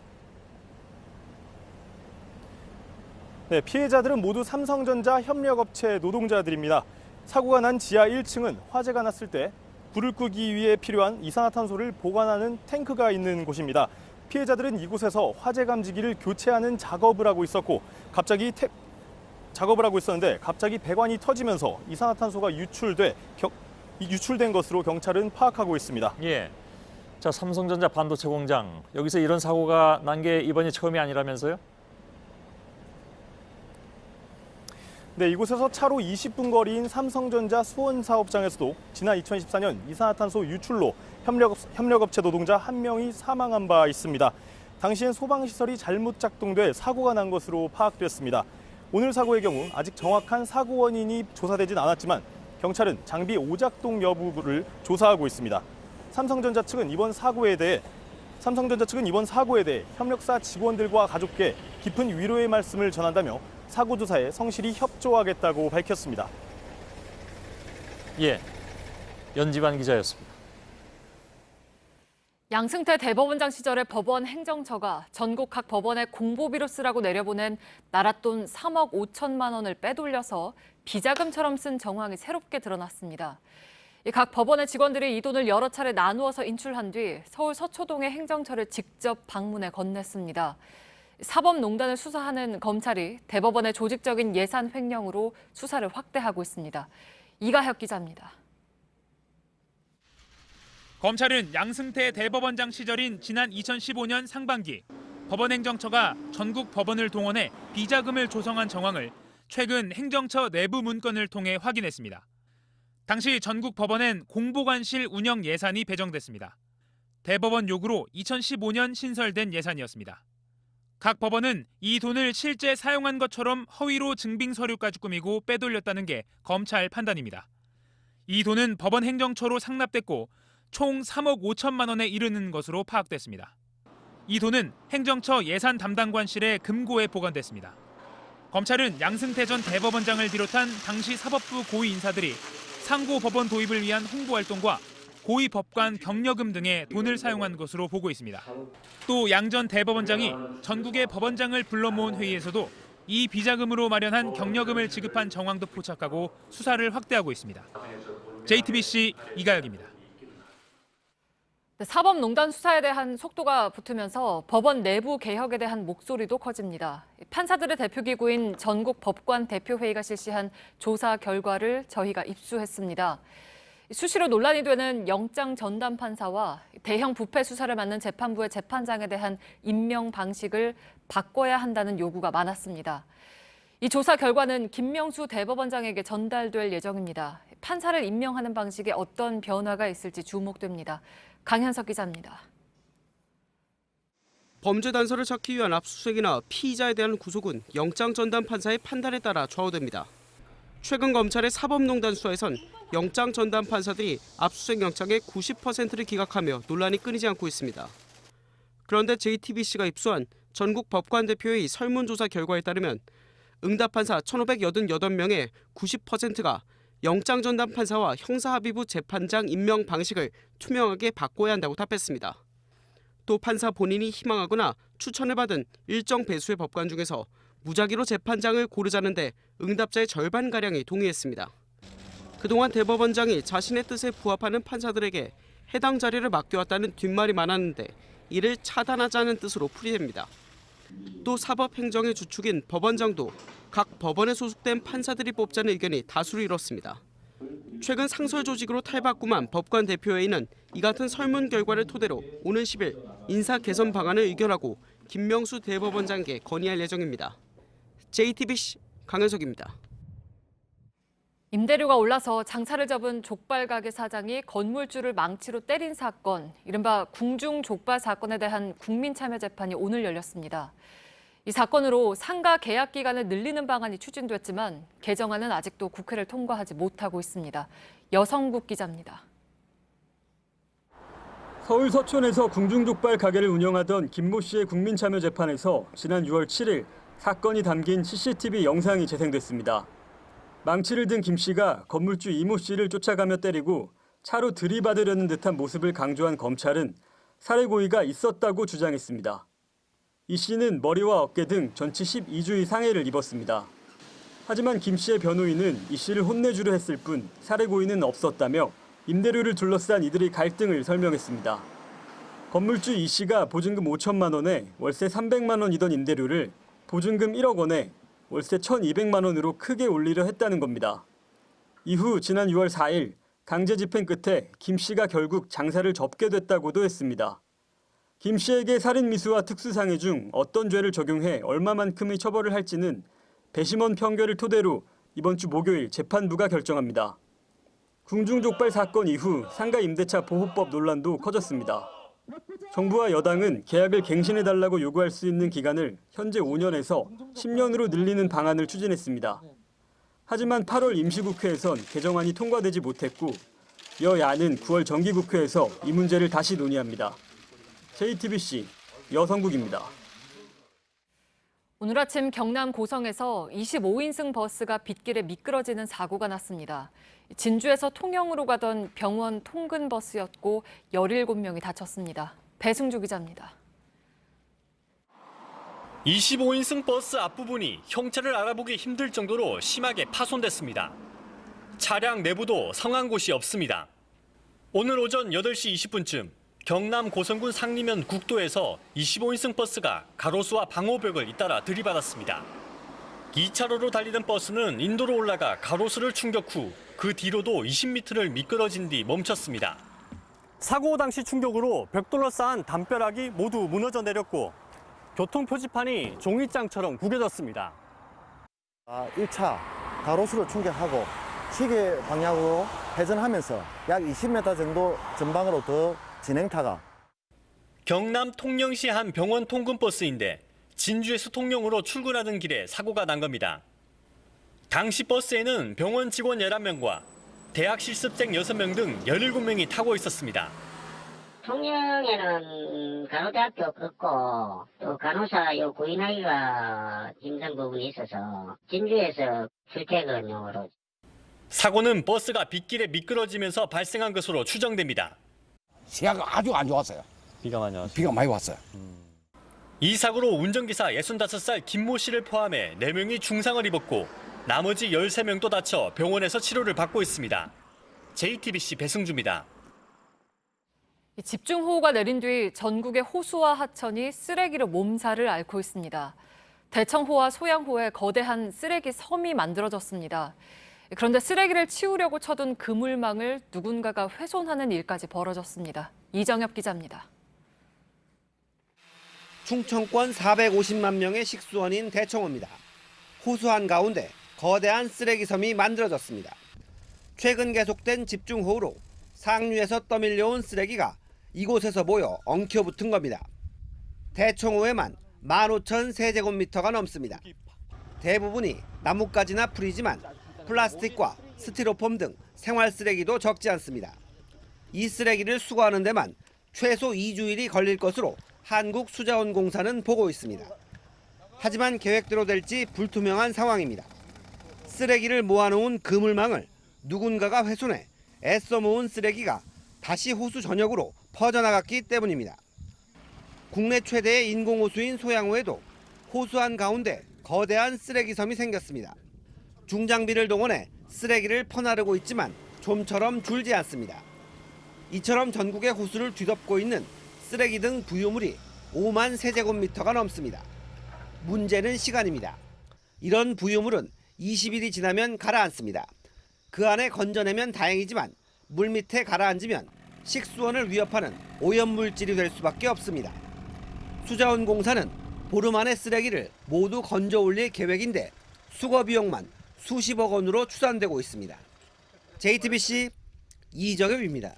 네, 피해자들은 모두 삼성전자 협력업체 노동자들입니다. 사고가 난 지하 1층은 화재가 났을 때 불을 끄기 위해 필요한 이산화탄소를 보관하는 탱크가 있는 곳입니다. 피해자들은 이곳에서 화재 감지기를 교체하는 작업을 하고 있었고 갑자기 배관이 터지면서 이산화탄소가 유출된 것으로 경찰은 파악하고 있습니다. 예. 자, 삼성전자 반도체 공장. 여기서 이런 사고가 난 게 이번이 처음이 아니라면서요? 네, 이곳에서 차로 20분 거리인 삼성전자 수원 사업장에서도 지난 2014년 이산화탄소 유출로 협력업체 노동자 1명이 사망한 바 있습니다. 당시엔 소방시설이 잘못 작동돼 사고가 난 것으로 파악됐습니다. 오늘 사고의 경우 아직 정확한 사고 원인이 조사되진 않았지만 경찰은 장비 오작동 여부를 조사하고 있습니다. 삼성전자 측은 이번 사고에 대해 협력사 직원들과 가족께 깊은 위로의 말씀을 전한다며 사고 조사에 성실히 협조하겠다고 밝혔습니다. 예. 연지반 기자였습니다. 양승태 대법원장 시절에 법원 행정처가 전국 각 법원에 공보비로 쓰라고 내려보낸 나랏돈 3억 5천만 원을 빼돌려서 비자금처럼 쓴 정황이 새롭게 드러났습니다. 각 법원의 직원들이 이 돈을 여러 차례 나누어서 인출한 뒤 서울 서초동의 행정처를 직접 방문해 건넸습니다. 사법농단을 수사하는 검찰이 대법원의 조직적인 예산 횡령으로 수사를 확대하고 있습니다. 이가혁 기자입니다. 검찰은 양승태 대법원장 시절인 지난 2015년 상반기 법원행정처가 전국 법원을 동원해 비자금을 조성한 정황을 최근 행정처 내부 문건을 통해 확인했습니다. 당시 전국 법원엔 공보관실 운영 예산이 배정됐습니다. 대법원 요구로 2015년 신설된 예산이었습니다. 각 법원은 이 돈을 실제 사용한 것처럼 허위로 증빙 서류까지 꾸미고 빼돌렸다는 게 검찰 판단입니다. 이 돈은 법원 행정처로 상납됐고 총 3억 5천만 원에 이르는 것으로 파악됐습니다. 이 돈은 행정처 예산 담당관실에 금고에 보관됐습니다. 검찰은 양승태 전 대법원장을 비롯한 당시 사법부 고위 인사들이 상고 법원 도입을 위한 홍보활동과 고위 법관 격려금 등에 돈을 사용한 것으로 보고 있습니다. 또 양 전 대법원장이 전국의 법원장을 불러 모은 회의에서도 이 비자금으로 마련한 격려금을 지급한 정황도 포착하고 수사를 확대하고 있습니다. JTBC 이가혁입니다. 사법농단 수사에 대한 속도가 붙으면서 법원 내부 개혁에 대한 목소리도 커집니다. 판사들의 대표기구인 전국법관대표회의가 실시한 조사 결과를 저희가 입수했습니다. 수시로 논란이 되는 영장 전담 판사와 대형 부패 수사를 맡는 재판부의 재판장에 대한 임명 방식을 바꿔야 한다는 요구가 많았습니다. 이 조사 결과는 김명수 대법원장에게 전달될 예정입니다. 판사를 임명하는 방식에 어떤 변화가 있을지 주목됩니다. 강현석 기자입니다. 범죄 단서를 찾기 위한 압수수색이나 피의자에 대한 구속은 영장 전담 판사의 판단에 따라 좌우됩니다. 최근 검찰의 사법농단 수사에선 영장 전담 판사들이 압수수색 영장의 90%를 기각하며 논란이 끊이지 않고 있습니다. 그런데 JTBC가 입수한 전국 법관대표회의 설문조사 결과에 따르면 응답 판사 1,588명의 90%가 영장 전담 판사와 형사합의부 재판장 임명 방식을 투명하게 바꿔야 한다고 답했습니다. 또 판사 본인이 희망하거나 추천을 받은 일정 배수의 법관 중에서 무작위로 재판장을 고르자는데 응답자의 절반가량이 동의했습니다. 그동안 대법원장이 자신의 뜻에 부합하는 판사들에게 해당 자리를 맡겨왔다는 뒷말이 많았는데 이를 차단하자는 뜻으로 풀이됩니다. 또 사법행정의 주축인 법원장도 각 법원에 소속된 판사들이 뽑자는 의견이 다수를 이뤘습니다. 최근 상설 조직으로 탈바꿈한 법관 대표회의는 이 같은 설문 결과를 토대로 오는 10일 인사 개선 방안을 의결하고 김명수 대법원장에게 건의할 예정입니다. JTBC 강현석입니다. 임대료가 올라서 장사를 접은 족발 가게 사장이 건물주를 망치로 때린 사건, 이른바 궁중 족발 사건에 대한 국민참여 재판이 오늘 열렸습니다. 이 사건으로 상가 계약 기간을 늘리는 방안이 추진됐지만 개정안은 아직도 국회를 통과하지 못하고 있습니다. 여성국 기자입니다. 서울 서촌에서 궁중족발 가게를 운영하던 김모 씨의 국민참여 재판에서 지난 6월 7일 사건이 담긴 CCTV 영상이 재생됐습니다. 망치를 든 김 씨가 건물주 이모 씨를 쫓아가며 때리고 차로 들이받으려는 듯한 모습을 강조한 검찰은 살해 고의가 있었다고 주장했습니다. 이 씨는 머리와 어깨 등 전치 12주의 상해를 입었습니다. 하지만 김 씨의 변호인은 이 씨를 혼내주려 했을 뿐 살해 고의는 없었다며 임대료를 둘러싼 이들의 갈등을 설명했습니다. 건물주 이 씨가 보증금 5천만 원에 월세 300만 원이던 임대료를 보증금 1억 원에 월세 1,200만 원으로 크게 올리려 했다는 겁니다. 이후 지난 6월 4일 강제 집행 끝에 김 씨가 결국 장사를 접게 됐다고도 했습니다. 김 씨에게 살인미수와 특수상해 중 어떤 죄를 적용해 얼마만큼의 처벌을 할지는 배심원 판결을 토대로 이번 주 목요일 재판부가 결정합니다. 궁중족발 사건 이후 상가 임대차 보호법 논란도 커졌습니다. 정부와 여당은 계약을 갱신해달라고 요구할 수 있는 기간을 현재 5년에서 10년으로 늘리는 방안을 추진했습니다. 하지만 8월 임시국회에선 개정안이 통과되지 못했고 여야는 9월 정기국회에서 이 문제를 다시 논의합니다. JTBC 여성국입니다. 오늘 아침 경남 고성에서 25인승 버스가 빗길에 미끄러지는 사고가 났습니다. 진주에서 통영으로 가던 병원 통근 버스였고 17명이 다쳤습니다. 배승주 기자입니다. 25인승 버스 앞부분이 형체를 알아보기 힘들 정도로 심하게 파손됐습니다. 차량 내부도 성한 곳이 없습니다. 오늘 오전 8시 20분쯤 경남 고성군 상리면 국도에서 25인승 버스가 가로수와 방호벽을 잇따라 들이받았습니다. 2차로로 달리던 버스는 인도로 올라가 가로수를 충격 후 그 뒤로도 20m를 미끄러진 뒤 멈췄습니다. 사고 당시 충격으로 벽돌로 쌓은 담벼락이 모두 무너져 내렸고 교통 표지판이 종이장처럼 구겨졌습니다. 1차 가로수를 충격하고 시계 방향으로 회전하면서 약 20m 정도 전방으로 더 진행타가. 경남 통영시 한 병원 통근버스인데 진주에서 통영으로 출근하던 길에 사고가 난 겁니다. 당시 버스에는 병원 직원 11명과 대학 실습생 6명 등 17명이 타고 있었습니다. 통영에는 간호대학교 없고 또 간호사 요 구인하기가 힘든 부분이 있어서 진주에서 출퇴근용으로. 사고는 버스가 빗길에 미끄러지면서 발생한 것으로 추정됩니다. 시야가 아주 안 좋았어요. 비가 많이 왔어요. 비가 많이 왔어요. 이 사고로 운전기사 65살 김모 씨를 포함해 4명이 중상을 입었고 나머지 13명도 다쳐 병원에서 치료를 받고 있습니다. JTBC 배승주입니다. 집중호우가 내린 뒤 전국의 호수와 하천이 쓰레기로 몸살을 앓고 있습니다. 대청호와 소양호에 거대한 쓰레기 섬이 만들어졌습니다. 그런데 쓰레기를 치우려고 쳐둔 그물망을 누군가가 훼손하는 일까지 벌어졌습니다. 이정엽 기자입니다. 충청권 450만 명의 식수원인 대청호입니다. 호수 한가운데 거대한 쓰레기섬이 만들어졌습니다. 최근 계속된 집중호우로 상류에서 떠밀려온 쓰레기가 이곳에서 모여 엉켜붙은 겁니다. 대청호에만 15,000세제곱미터가 넘습니다. 대부분이 나뭇가지나 풀이지만 플라스틱과 스티로폼 등 생활 쓰레기도 적지 않습니다. 이 쓰레기를 수거하는 데만 최소 2주일이 걸릴 것으로 한국수자원공사는 보고 있습니다. 하지만 계획대로 될지 불투명한 상황입니다. 쓰레기를 모아놓은 그물망을 누군가가 훼손해 애써 모은 쓰레기가 다시 호수 전역으로 퍼져나갔기 때문입니다. 국내 최대의 인공호수인 소양호에도 호수 한가운데 거대한 쓰레기섬이 생겼습니다. 중장비를 동원해 쓰레기를 퍼나르고 있지만 좀처럼 줄지 않습니다. 이처럼 전국의 호수를 뒤덮고 있는 쓰레기 등 부유물이 5만 세제곱미터가 넘습니다. 문제는 시간입니다. 이런 부유물은 20일이 지나면 가라앉습니다. 그 안에 건져내면 다행이지만 물밑에 가라앉으면 식수원을 위협하는 오염물질이 될 수밖에 없습니다. 수자원공사는 보름 안에 쓰레기를 모두 건져 올릴 계획인데 수거 비용만 수십억 원으로 추산되고 있습니다. JTBC 이정엽입니다.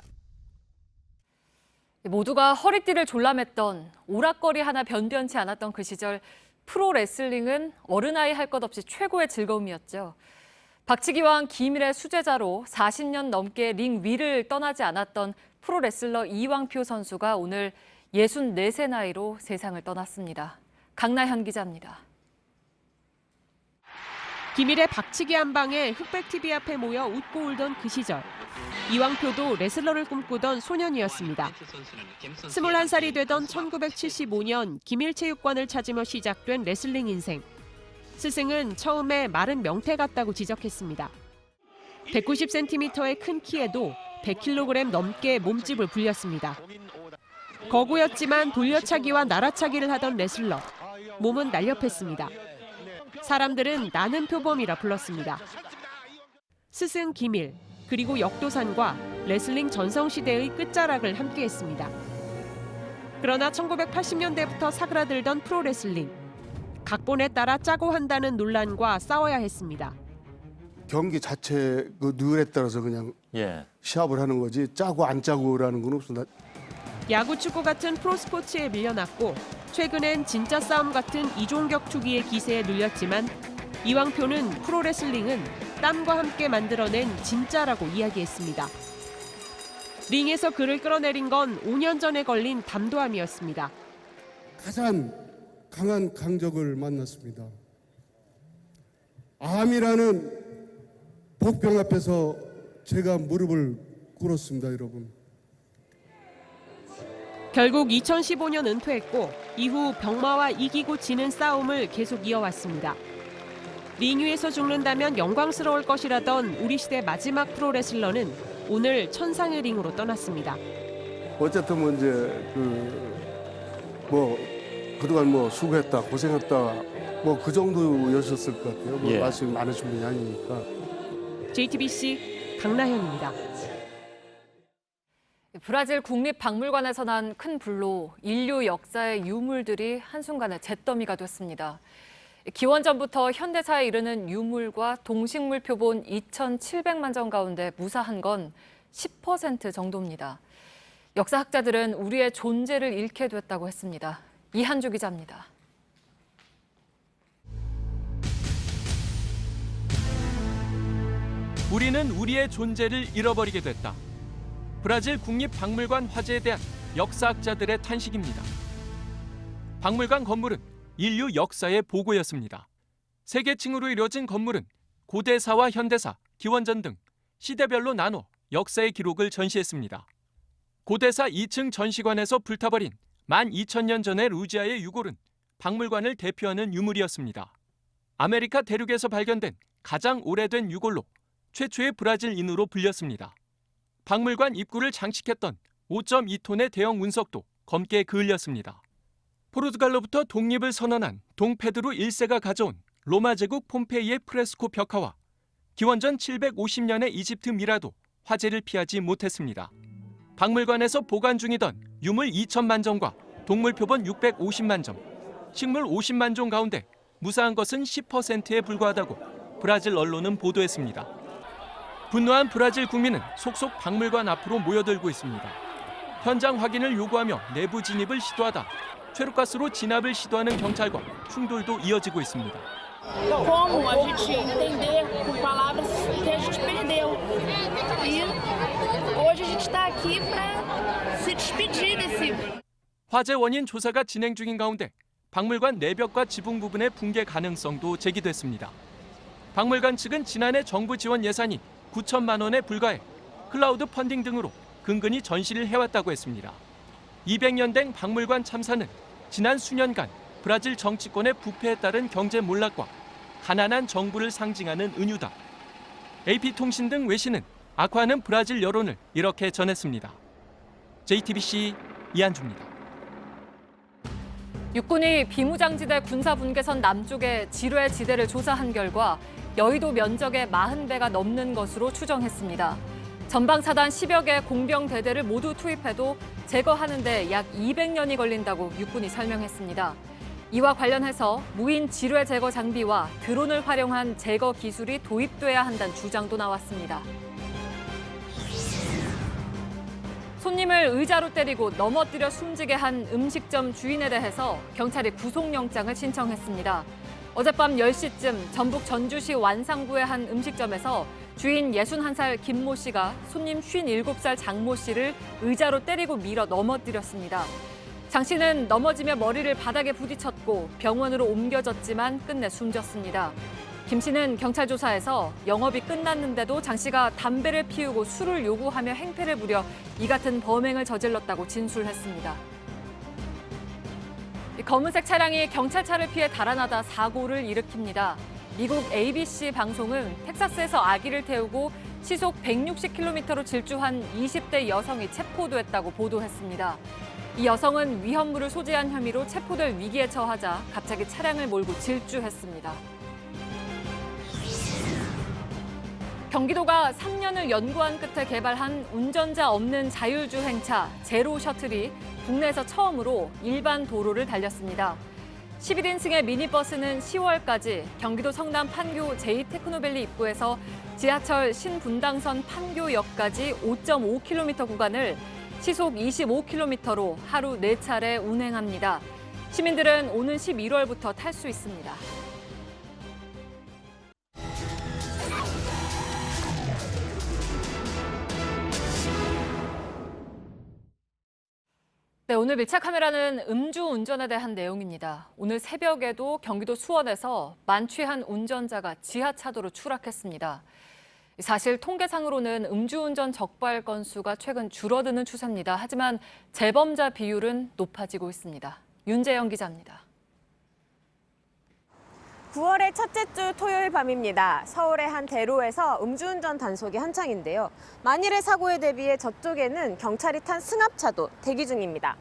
모두가 허리띠를 졸라맸던 오락거리 하나 변변치 않았던 그 시절 프로레슬링은 어른아이 할 것 없이 최고의 즐거움이었죠. 박치기왕 김일의 수제자로 40년 넘게 링 위를 떠나지 않았던 프로레슬러 이왕표 선수가 오늘 64세 나이로 세상을 떠났습니다. 강나현 기자입니다. 김일의 박치기 한 방에 흑백 TV 앞에 모여 웃고 울던 그 시절. 이왕표도 레슬러를 꿈꾸던 소년이었습니다. 21살이 되던 1975년 기밀체육관을 찾으며 시작된 레슬링 인생. 스승은 처음에 마른 명태 같다고 지적했습니다. 190cm의 큰 키에도 100kg 넘게 몸집을 불렸습니다. 거구였지만 돌려차기와 날아차기를 하던 레슬러. 몸은 날렵했습니다. 사람들은 나는 표범이라 불렀습니다. 스승 기밀, 그리고 역도산과 레슬링 전성시대의 끝자락을 함께했습니다. 그러나 1980년대부터 사그라들던 프로레슬링. 각본에 따라 짜고 한다는 논란과 싸워야 했습니다. 경기 자체 그 룰에 따라서 그냥 시합을 하는 거지 짜고 안 짜고라는 건 없어. 야구, 축구 같은 프로스포츠에 밀려났고 최근엔 진짜 싸움 같은 이종격 투기의 기세에 눌렸지만 이왕표는 프로레슬링은 땀과 함께 만들어낸 진짜라고 이야기했습니다. 링에서 그를 끌어내린 건 5년 전에 걸린 담도암이었습니다. 가장 강한 강적을 만났습니다. 암이라는 복병 앞에서 제가 무릎을 꿇었습니다, 여러분. 결국 2015년 은퇴했고 이후 병마와 이기고 지는 싸움을 계속 이어왔습니다. 링 위에서 죽는다면 영광스러울 것이라던 우리 시대 마지막 프로레슬러는 오늘 천상의 링으로 떠났습니다. 어쨌든 뭐 이제 그동안 수고했다, 고생했다, 그 정도였었을 것 같아요. 말씀이 많으신 분이 아니니까. JTBC 강나현입니다. 브라질 국립박물관에서 난 큰 불로 인류 역사의 유물들이 한순간에 잿더미가 됐습니다. 기원전부터 현대사에 이르는 유물과 동식물 표본 2,700만 점 가운데 무사한 건 10% 정도입니다. 역사학자들은 우리의 존재를 잃게 됐다고 했습니다. 이한주 기자입니다. 우리는 우리의 존재를 잃어버리게 됐다. 브라질 국립박물관 화재에 대한 역사학자들의 탄식입니다. 박물관 건물은 인류 역사의 보고였습니다. 세 계층으로 이루어진 건물은 고대사와 현대사, 기원전 등 시대별로 나눠 역사의 기록을 전시했습니다. 고대사 2층 전시관에서 불타버린 12,000년 전의 루지아의 유골은 박물관을 대표하는 유물이었습니다. 아메리카 대륙에서 발견된 가장 오래된 유골로 최초의 브라질인으로 불렸습니다. 박물관 입구를 장식했던 5.2톤의 대형 운석도 검게 그을렸습니다. 포르투갈로부터 독립을 선언한 동페드로 1세가 가져온 로마 제국 폼페이의 프레스코 벽화와 기원전 750년의 이집트 미라도 화재를 피하지 못했습니다. 박물관에서 보관 중이던 유물 2천만 점과 동물 표본 650만 점, 식물 50만 종 가운데 무사한 것은 10%에 불과하다고 브라질 언론은 보도했습니다. 분노한 브라질 국민은 속속 박물관 앞으로 모여들고 있습니다. 현장 확인을 요구하며 내부 진입을 시도하다 최루가스로 진압을 시도하는 경찰과 충돌도 이어지고 있습니다. Como a gente entender com palavras que a gente perdeu. E hoje a gente está aqui para se despedir desse. 화재 원인 조사가 진행 중인 가운데 박물관 내벽과 지붕 부분의 붕괴 가능성도 제기됐습니다. 박물관 측은 지난해 정부 지원 예산이 9천만 원에 불과해 클라우드 펀딩 등으로 근근히 전시를 해왔다고 했습니다. 200년 된 박물관 참사는 지난 수년간 브라질 정치권의 부패에 따른 경제 몰락과 가난한 정부를 상징하는 은유다. AP통신 등 외신은 악화하는 브라질 여론을 이렇게 전했습니다. JTBC 이한주입니다. 육군이 비무장지대 군사분계선 남쪽의 지뢰 지대를 조사한 결과 여의도 면적의 40배가 넘는 것으로 추정했습니다. 전방사단 10여 개 공병대대를 모두 투입해도 제거하는 데 약 200년이 걸린다고 육군이 설명했습니다. 이와 관련해서 무인 지뢰 제거 장비와 드론을 활용한 제거 기술이 도입돼야 한다는 주장도 나왔습니다. 손님을 의자로 때리고 넘어뜨려 숨지게 한 음식점 주인에 대해서 경찰이 구속영장을 신청했습니다. 어젯밤 10시쯤 전북 전주시 완상구의 한 음식점에서 주인 61살 김모 씨가 손님 57살 장모 씨를 의자로 때리고 밀어 넘어뜨렸습니다. 장 씨는 넘어지며 머리를 바닥에 부딪혔고 병원으로 옮겨졌지만 끝내 숨졌습니다. 김 씨는 경찰 조사에서 영업이 끝났는데도 장 씨가 담배를 피우고 술을 요구하며 행패를 부려 이 같은 범행을 저질렀다고 진술했습니다. 검은색 차량이 경찰차를 피해 달아나다 사고를 일으킵니다. 미국 ABC 방송은 텍사스에서 아기를 태우고 시속 160km로 질주한 20대 여성이 체포됐다고 보도했습니다. 이 여성은 위험물을 소지한 혐의로 체포될 위기에 처하자 갑자기 차량을 몰고 질주했습니다. 경기도가 3년을 연구한 끝에 개발한 운전자 없는 자율주행차 제로 셔틀이 국내에서 처음으로 일반 도로를 달렸습니다. 11인승의 미니버스는 10월까지 경기도 성남 판교 제2테크노밸리 입구에서 지하철 신분당선 판교역까지 5.5km 구간을 시속 25km로 하루 4차례 운행합니다. 시민들은 오는 11월부터 탈 수 있습니다. 네, 오늘 밀착 카메라는 음주운전에 대한 내용입니다. 오늘 새벽에도 경기도 수원에서 만취한 운전자가 지하차도로 추락했습니다. 사실 통계상으로는 음주운전 적발 건수가 최근 줄어드는 추세입니다. 하지만 재범자 비율은 높아지고 있습니다. 윤재영 기자입니다. 9월의 첫째 주 토요일 밤입니다. 서울의 한 대로에서 음주운전 단속이 한창인데요. 만일의 사고에 대비해 저쪽에는 경찰이 탄 승합차도 대기 중입니다.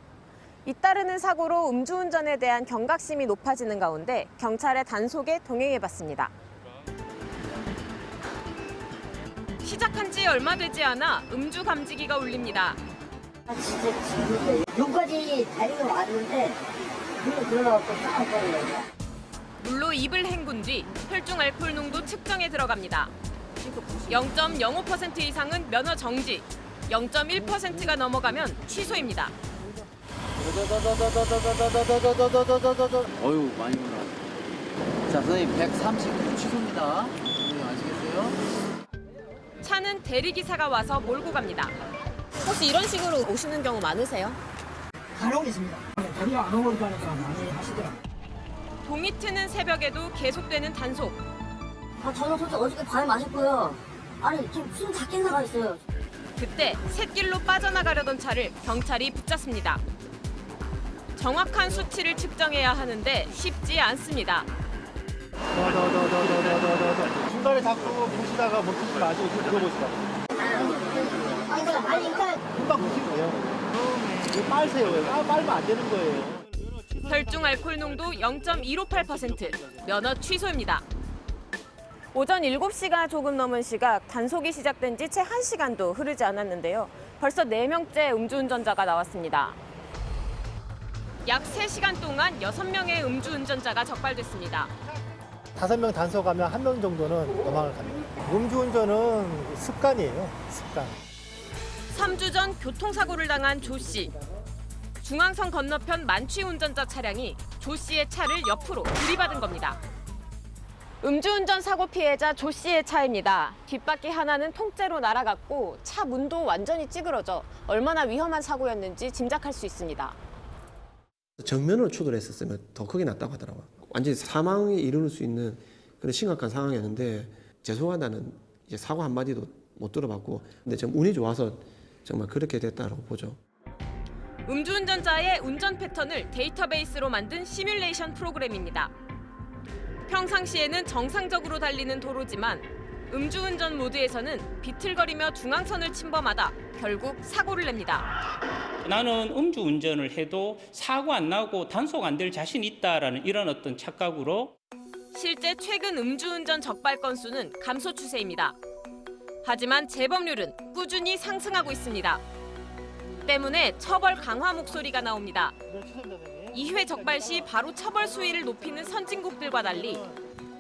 잇따르는 사고로 음주운전에 대한 경각심이 높아지는 가운데 경찰의 단속에 동행해봤습니다. 시작한 지 얼마 되지 않아 음주 감지기가 울립니다. 진짜 여기까지 다리가 왔는데 물로 들어가고 쫙 물로 입을 헹군 뒤 혈중 알코올 농도 측정에 들어갑니다. 0.05% 이상은 면허 정지, 0.1%가 넘어가면 취소입니다. 어휴, 많이 올라. 자, 선생님 130 취소입니다. 아시겠어요? 차는 대리기사가 와서 몰고 갑니다. 혹시 이런 식으로 오시는 경우 많으세요? 간혹 있습니다. 다리가 안 오니까 많이 하시더라고요. 동이 트는 새벽에도 계속되는 단속. 저는 솔직히 어저께 밤에 마셨고요. 아니 지금 숨 다 낀 사가 있어요. 그때 샛길로 빠져나가려던 차를 경찰이 붙잡습니다. 정확한 수치를 측정해야 하는데 쉽지 않습니다. 중간에 자꾸 보시다가 못 드시면 아시고 들어보시라고. 아니 일단 금방 보신 거예요. 이거 빨세요. 빨면 안 되는 거예요. 혈중 알코올 농도 0.158%, 면허 취소입니다. 오전 7시가 조금 넘은 시각 단속이 시작된 지 채 1시간도 흐르지 않았는데요. 벌써 4명째 음주운전자가 나왔습니다. 약 3시간 동안 6명의 음주운전자가 적발됐습니다. 5명 단속하면 1명 정도는 도망을 갑니다. 음주운전은 습관이에요. 습관. 3주 전 교통사고를 당한 조 씨. 중앙선 건너편 만취 운전자 차량이 조 씨의 차를 옆으로 들이받은 겁니다. 음주운전 사고 피해자 조 씨의 차입니다. 뒷바퀴 하나는 통째로 날아갔고 차 문도 완전히 찌그러져 얼마나 위험한 사고였는지 짐작할 수 있습니다. 정면으로 추돌 했었으면 더 크게 났다고 하더라고요. 완전히 사망에 이르는 수 있는 그런 심각한 상황이었는데 죄송하다는 이제 사고 한마디도 못 들어봤고 근데 좀 운이 좋아서 정말 그렇게 됐다고 보죠. 음주운전자의 운전 패턴을 데이터베이스로 만든 시뮬레이션 프로그램입니다. 평상시에는 정상적으로 달리는 도로지만 음주운전 모드에서는 비틀거리며 중앙선을 침범하다 결국 사고를 냅니다. 나는 음주운전을 해도 사고 안 나고 단속 안 될 자신 있다라는 이런 어떤 착각으로 실제 최근 음주운전 적발 건수는 감소 추세입니다. 하지만 재범률은 꾸준히 상승하고 있습니다. 때문에 처벌 강화 목소리가 나옵니다. 2회 적발 시 바로 처벌 수위를 높이는 선진국들과 달리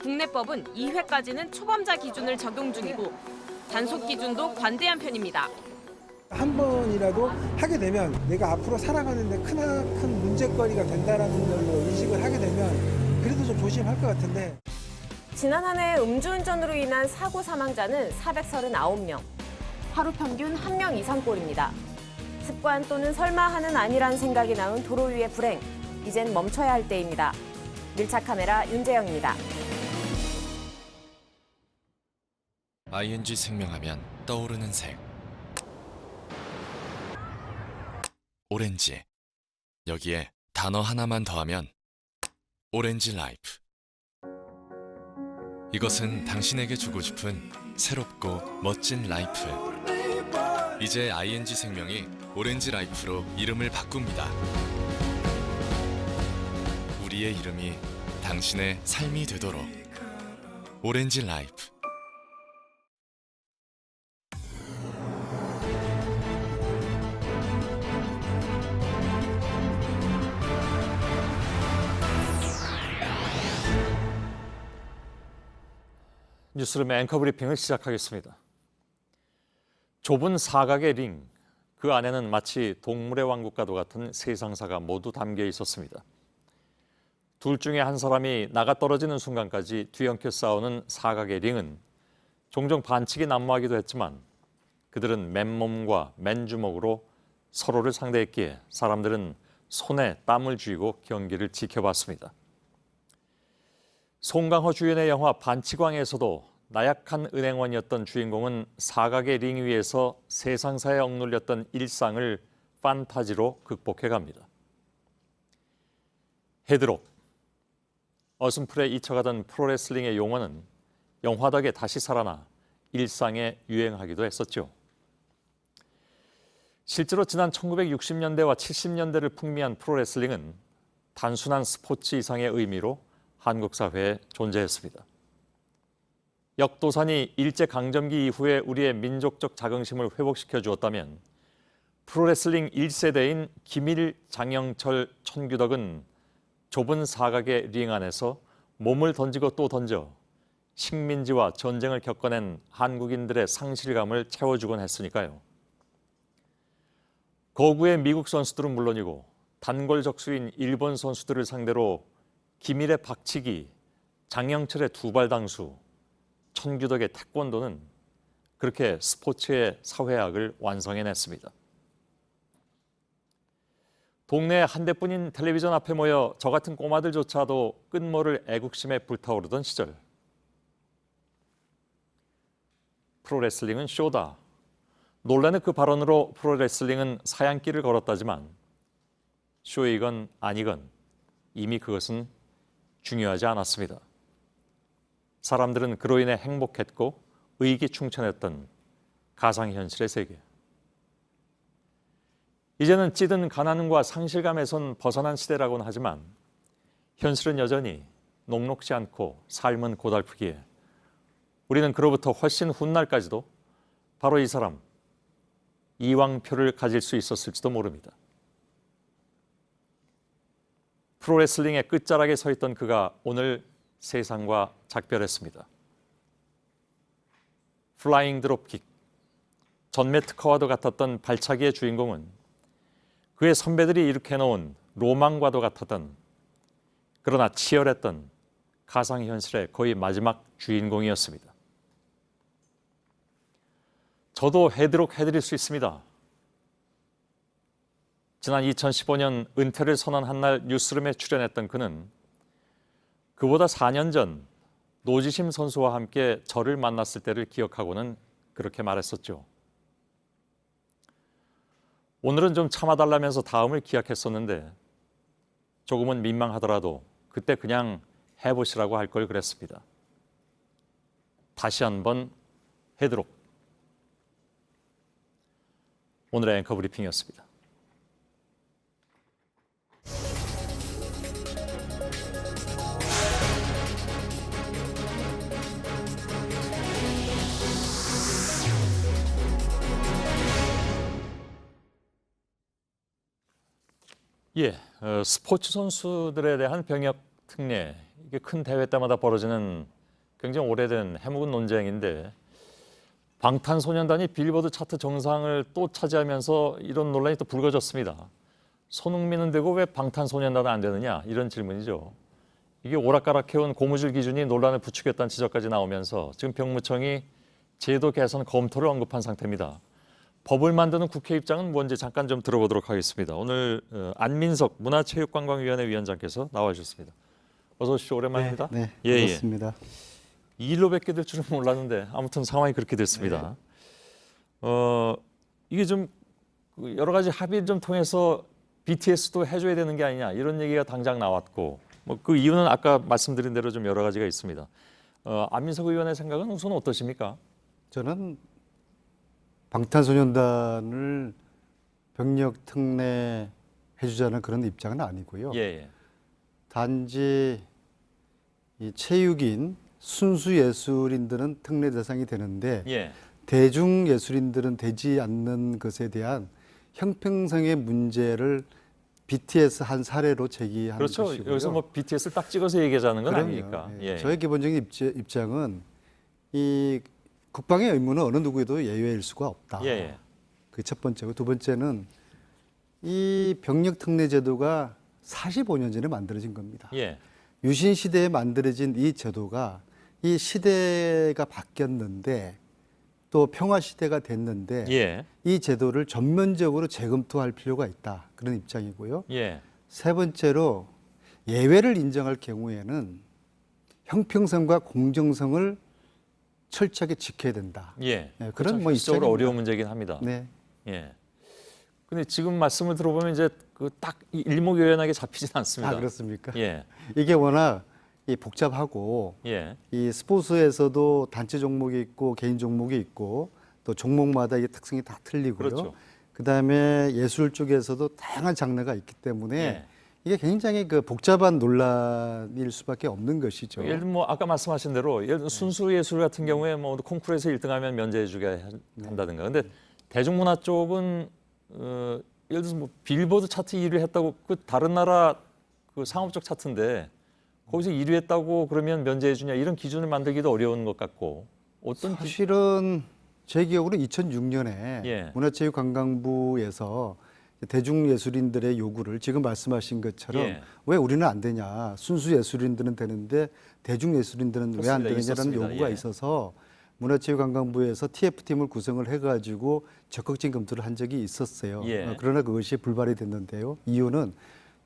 국내법은 2회까지는 초범자 기준을 적용 중이고 단속 기준도 관대한 편입니다. 한 번이라도 하게 되면 내가 앞으로 살아가는데 큰 문제거리가 된다는 걸로 인식을 하게 되면 그래도 좀 조심할 것 같은데. 지난 한 해 음주운전으로 인한 사고 사망자는 439명. 하루 평균 1명 이상꼴입니다. 습관 또는 설마 하는 아니란 생각이 낳은 도로 위의 불행. 이젠 멈춰야 할 때입니다. 밀착 카메라 윤재영입니다. ING 생명하면 떠오르는 색. 오렌지. 여기에 단어 하나만 더하면 오렌지 라이프. 이것은 당신에게 주고 싶은 새롭고 멋진 라이프. 이제 ING 생명이 오렌지 라이프로 이름을 바꿉니다. 우리의 이름이 당신의 삶이 되도록. 오렌지 라이프. 뉴스룸 앵커 브리핑을 시작하겠습니다. 좁은 사각의 링, 그 안에는 마치 동물의 왕국과도 같은 세상사가 모두 담겨 있었습니다. 둘 중에 한 사람이 나가 떨어지는 순간까지 뒤엉켜 싸우는 사각의 링은 종종 반칙이 난무하기도 했지만 그들은 맨몸과 맨주먹으로 서로를 상대했기에 사람들은 손에 땀을 쥐고 경기를 지켜봤습니다. 송강호 주연의 영화 반치광에서도 나약한 은행원이었던 주인공은 사각의 링 위에서 세상사에 억눌렸던 일상을 판타지로 극복해갑니다. 헤드록, 어슴풀에 잊혀가던 프로레슬링의 용어는 영화 덕에 다시 살아나 일상에 유행하기도 했었죠. 실제로 지난 1960년대와 70년대를 풍미한 프로레슬링은 단순한 스포츠 이상의 의미로 한국 사회에 존재했습니다. 역도산이 일제강점기 이후에 우리의 민족적 자긍심을 회복시켜 주었다면 프로레슬링 1세대인 김일, 장영철, 천규덕은 좁은 사각의 링 안에서 몸을 던지고 또 던져 식민지와 전쟁을 겪어낸 한국인들의 상실감을 채워주곤 했으니까요. 거구의 미국 선수들은 물론이고 단골 적수인 일본 선수들을 상대로 김일의 박치기, 장영철의 두발 당수, 천규덕의 태권도는 그렇게 스포츠의 사회학을 완성해냈습니다. 동네 한 대뿐인 텔레비전 앞에 모여 저 같은 꼬마들조차도 끝모를 애국심에 불타오르던 시절. 프로레슬링은 쇼다. 논란의 그 발언으로 프로레슬링은 사양길을 걸었다지만 쇼이건 아니건 이미 그것은 중요하지 않았습니다. 사람들은 그로 인해 행복했고 의기충천했던 가상현실의 세계. 이제는 찌든 가난과 상실감에선 벗어난 시대라고는 하지만 현실은 여전히 녹록지 않고 삶은 고달프기에 우리는 그로부터 훨씬 훗날까지도 바로 이 사람, 이왕표를 가질 수 있었을지도 모릅니다. 프로레슬링의 끝자락에 서 있던 그가 오늘 세상과 작별했습니다. 플라잉 드롭킥, 전매 특허와도 같았던 발차기의 주인공은 그의 선배들이 일으켜놓은 로망과도 같았던 그러나 치열했던 가상현실의 거의 마지막 주인공이었습니다. 저도 헤드록 해드릴 수 있습니다. 지난 2015년 은퇴를 선언한 날 뉴스룸에 출연했던 그는 그보다 4년 전 노지심 선수와 함께 저를 만났을 때를 기억하고는 그렇게 말했었죠. 오늘은 좀 참아달라면서 다음을 기약했었는데 조금은 민망하더라도 그때 그냥 해보시라고 할 걸 그랬습니다. 다시 한번 헤드록. 오늘의 앵커 브리핑이었습니다. 스포츠 선수들에 대한 병역 특례, 이게 큰 대회 때마다 벌어지는 굉장히 오래된 해묵은 논쟁인데 방탄소년단이 빌보드 차트 정상을 또 차지하면서 이런 논란이 또 불거졌습니다. 손흥민은 되고 왜 방탄소년단은 안 되느냐 이런 질문이죠. 이게 오락가락해온 고무줄 기준이 논란을 부추겼다는 지적까지 나오면서 지금 병무청이 제도 개선 검토를 언급한 상태입니다. 법을 만드는 국회 입장은 뭔지 잠깐 좀 들어보도록 하겠습니다. 오늘 안민석 문화체육관광위원회 위원장께서 나와주셨습니다. 어서 오십시오. 오랜만입니다. 네, 반갑습니다. 이 일로 뵙게 될 줄은 몰랐는데 아무튼 상황이 그렇게 됐습니다. 이게 좀 여러 가지 합의를 좀 통해서 BTS도 해줘야 되는 게 아니냐 이런 얘기가 당장 나왔고 뭐 그 이유는 아까 말씀드린 대로 좀 여러 가지가 있습니다. 안민석 의원의 생각은 우선 어떠십니까? 저는 방탄소년단을 병력 특례 해주자는 그런 입장은 아니고요. 예. 단지 이 체육인 순수 예술인들은 특례 대상이 되는데 예. 대중 예술인들은 되지 않는 것에 대한 형평성의 문제를 BTS 한 사례로 제기하는 그렇죠. 것이고요. 여기서 뭐 BTS를 딱 찍어서 얘기하자는 건 그럼요. 아니니까. 예. 예. 저의 기본적인 입장은 이 국방의 의무는 어느 누구에도 예외일 수가 없다. 예. 그게 첫 번째고 두 번째는 이 병력 특례 제도가 45년 전에 만들어진 겁니다. 예. 유신 시대에 만들어진 이 제도가 이 시대가 바뀌었는데 또 평화 시대가 됐는데 예. 이 제도를 전면적으로 재검토할 필요가 있다. 그런 입장이고요. 예. 세 번째로 예외를 인정할 경우에는 형평성과 공정성을 철저하게 지켜야 된다. 예. 네, 그런 뭐 입장적으로 어려운 문제긴 합니다. 네. 예. 근데 지금 말씀을 들어보면 이제 그 딱 일목요연하게 잡히진 않습니다. 아, 그렇습니까? 예. 이게 워낙 이 복잡하고 예. 이 스포츠에서도 단체 종목이 있고 개인 종목이 있고 또 종목마다 이게 특성이 다 틀리고요. 그렇죠. 그다음에 예술 쪽에서도 다양한 장르가 있기 때문에 예. 이게 굉장히 그 복잡한 논란일 수밖에 없는 것이죠. 예를 들면 뭐 아까 말씀하신 대로 예를 들면 순수 예술 같은 경우에 뭐 콩쿠르에서 1등하면 면제해주게 한다든가. 근데 대중문화 쪽은 예를 들어서 뭐 빌보드 차트 1위 했다고 그 다른 나라 그 상업적 차트인데 거기서 1위 했다고 그러면 면제해주냐 이런 기준을 만들기도 어려운 것 같고 어떤 사실은 제 기억으로 2006년에 예. 문화체육관광부에서 대중예술인들의 요구를 지금 말씀하신 것처럼 예. 왜 우리는 안 되냐, 순수 예술인들은 되는데 대중예술인들은 왜 안 되느냐라는 있었습니다. 요구가 예. 있어서 문화체육관광부에서 TF팀을 구성을 해가지고 적극적인 검토를 한 적이 있었어요. 예. 그러나 그것이 불발이 됐는데요. 이유는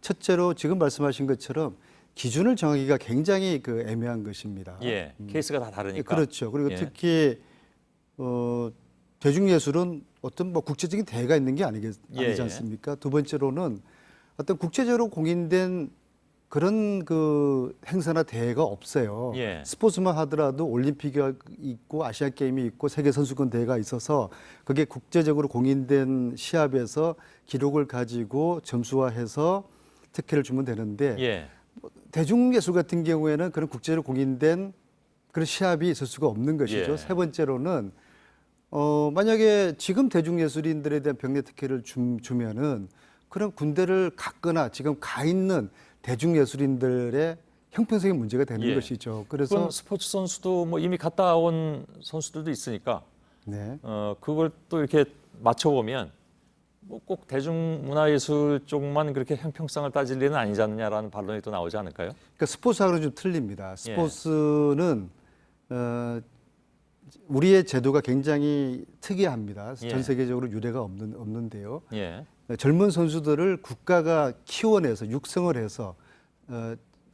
첫째로 지금 말씀하신 것처럼 기준을 정하기가 굉장히 그 애매한 것입니다. 예. 케이스가 다 다르니까. 그렇죠. 그리고 예. 특히 대중예술은 어떤 뭐 국제적인 대회가 있는 게 아니지 예. 않습니까? 두 번째로는 어떤 국제적으로 공인된 그런 그 행사나 대회가 없어요. 예. 스포츠만 하더라도 올림픽이 있고 아시안 게임이 있고 세계 선수권 대회가 있어서 그게 국제적으로 공인된 시합에서 기록을 가지고 점수화해서 특혜를 주면 되는데 예. 대중예술 같은 경우에는 그런 국제적으로 공인된 그런 시합이 있을 수가 없는 것이죠. 예. 세 번째로는 만약에 지금 대중예술인들에 대한 병력 특혜를 주면은 그런 군대를 갔거나 지금 가 있는 대중예술인들의 형평성의 문제가 되는 예. 것이죠. 그래서 스포츠 선수도 뭐 이미 갔다 온 선수들도 있으니까 네. 그걸 또 이렇게 맞춰보면 뭐 꼭 대중문화예술 쪽만 그렇게 형평성을 따질 일은 아니지 않느냐라는 반론이 또 나오지 않을까요? 그러니까 스포츠하고는 좀 틀립니다. 스포츠는 우리의 제도가 굉장히 특이합니다. 예. 전 세계적으로 유례가 없는데요. 예. 젊은 선수들을 국가가 키워내서 육성을 해서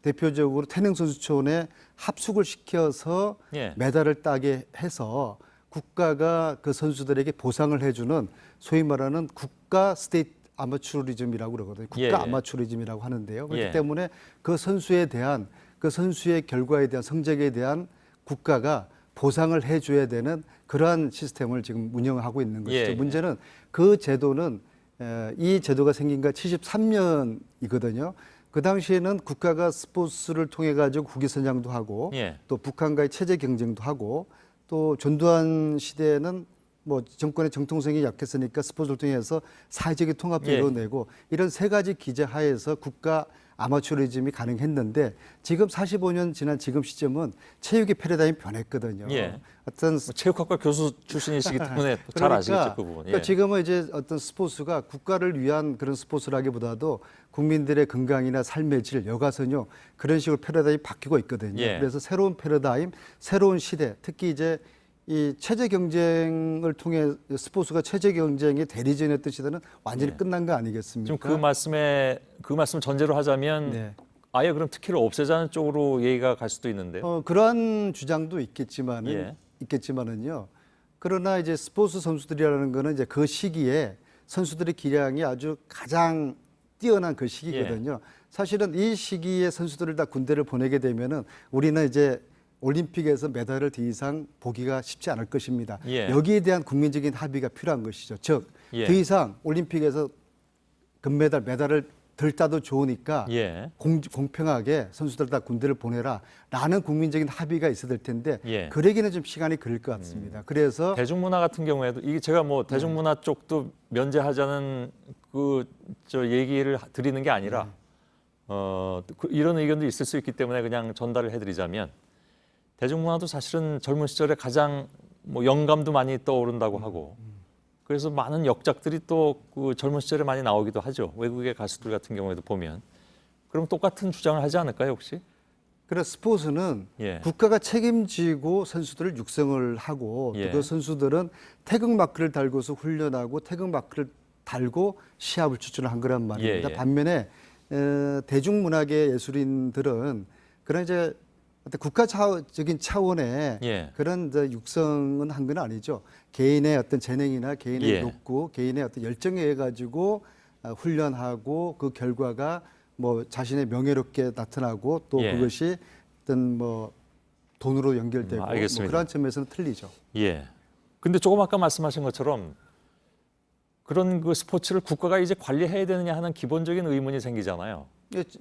대표적으로 태릉 선수촌에 합숙을 시켜서 예. 메달을 따게 해서 국가가 그 선수들에게 보상을 해주는 소위 말하는 국가 스테이트 아마추어리즘이라고 그러거든요. 국가 예. 아마추어리즘이라고 하는데요. 그렇기 예. 때문에 그 선수에 대한 그 선수의 결과에 대한 성적에 대한 국가가 보상을 해줘야 되는 그러한 시스템을 지금 운영하고 있는 것이죠. 예. 문제는 그 제도는 이 제도가 생긴 가 73년이거든요. 그 당시에는 국가가 스포츠를 통해 가지고 국위 선양도 하고 예. 또 북한과의 체제 경쟁도 하고 또 전두환 시대에는 뭐 정권의 정통성이 약했으니까 스포츠를 통해서 사회적인 통합도 예. 이뤄내고 이런 세 가지 기제 하에서 국가 아마추어리즘이 가능했는데 지금 45년 지난 지금 시점은 체육의 패러다임이 변했거든요. 예. 어떤 뭐 체육학과 교수 출신이시기 때문에 잘 아시겠죠, 그 부분. 예. 그러니까 지금은 이제 어떤 스포츠가 국가를 위한 그런 스포츠라기보다도 국민들의 건강이나 삶의 질, 여가선용 그런 식으로 패러다임이 바뀌고 있거든요. 예. 그래서 새로운 패러다임, 새로운 시대, 특히 이제 이 체제 경쟁을 통해 스포츠가 체제 경쟁의 대리전이었던 시대는 완전히 예. 끝난 거 아니겠습니까? 지금 그 말씀 전제로 하자면 아예 그럼 특혜를 없애자는 쪽으로 얘기가 갈 수도 있는데요. 그러한 주장도 있겠지만은요. 그러나 이제 스포츠 선수들이라는 거는 이제 그 시기에 선수들의 기량이 아주 가장 뛰어난 그 시기거든요. 사실은 이 시기에 선수들을 다 군대를 보내게 되면은 우리는 이제 올림픽에서 메달을 더 이상 보기가 쉽지 않을 것입니다. 여기에 대한 국민적인 합의가 필요한 것이죠. 즉, 더 이상 올림픽에서 금메달, 메달을 덜 따도 좋으니까 공평하게 선수들 다 군대를 보내라 라는 국민적인 합의가 있어야 될 텐데 그러기는 좀 시간이 걸릴 것 같습니다. 그래서 대중문화 같은 경우에도 이게 제가 뭐 대중문화 쪽도 면제하자는 저 얘기를 드리는 게 아니라 이런 의견도 있을 수 있기 때문에 그냥 전달을 해드리자면 대중문화도 사실은 젊은 시절에 가장 뭐 영감도 많이 떠오른다고 하고 그래서 많은 역작들이 또 그 젊은 시절에 많이 나오기도 하죠. 외국의 가수들 같은 경우에도 보면. 그럼 똑같은 주장을 하지 않을까요, 혹시? 그래서 스포츠는 국가가 책임지고 선수들을 육성을 하고 또 그 선수들은 태극마크를 달고서 훈련하고 태극마크를 달고 시합을 추천한 거란 말입니다. 반면에 대중문화계 예술인들은 그런 이제 어떤 국가적인 차원의 그런 육성은 한 건 아니죠. 개인의 어떤 재능이나 개인의 욕구, 개인의 어떤 열정에 의해 가지고 훈련하고 그 결과가 뭐 자신의 명예롭게 나타나고 또 그것이 어떤 뭐 돈으로 연결되고 뭐 그런 점에서는 틀리죠. 근데 조금 아까 말씀하신 것처럼 그런 그 스포츠를 국가가 이제 관리해야 되느냐 하는 기본적인 의문이 생기잖아요.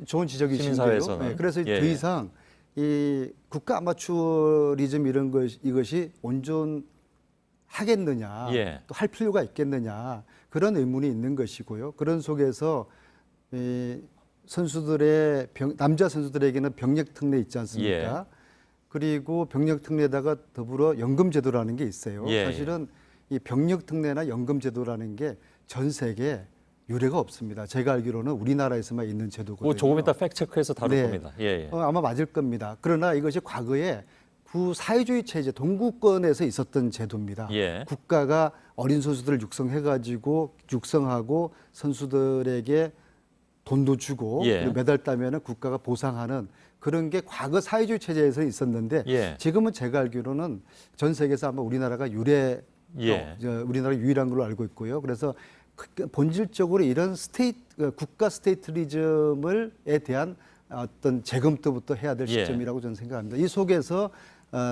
좋은 지적이신데요. 시민사회에서는. 그래서 더 이상 이 국가 아마추어리즘 이것이 온전하겠느냐, 또 할 필요가 있겠느냐 그런 의문이 있는 것이고요. 그런 속에서 선수들의 남자 선수들에게는 병역 특례 있지 않습니까? 그리고 병역 특례에다가 더불어 연금 제도라는 게 있어요. 사실은 이 병역 특례나 연금 제도라는 게 전 세계 유례가 없습니다. 제가 알기로는 우리나라에서만 있는 제도거든요. 조금 이따 팩트체크해서 다룰 겁니다. 아마 맞을 겁니다. 그러나 이것이 과거에 구사회주의 체제, 동구권에서 있었던 제도입니다. 국가가 어린 선수들을 육성하고 선수들에게 돈도 주고 그리고 메달 따면은 국가가 보상하는 그런 게 과거 사회주의 체제에서 있었는데 지금은 제가 알기로는 전 세계에서 아마 우리나라가 우리나라 유일한 걸로 알고 있고요. 그래서 본질적으로 이런 국가 스테이트리즘에 대한 어떤 재검토부터 해야 될 시점이라고 저는 생각합니다. 이 속에서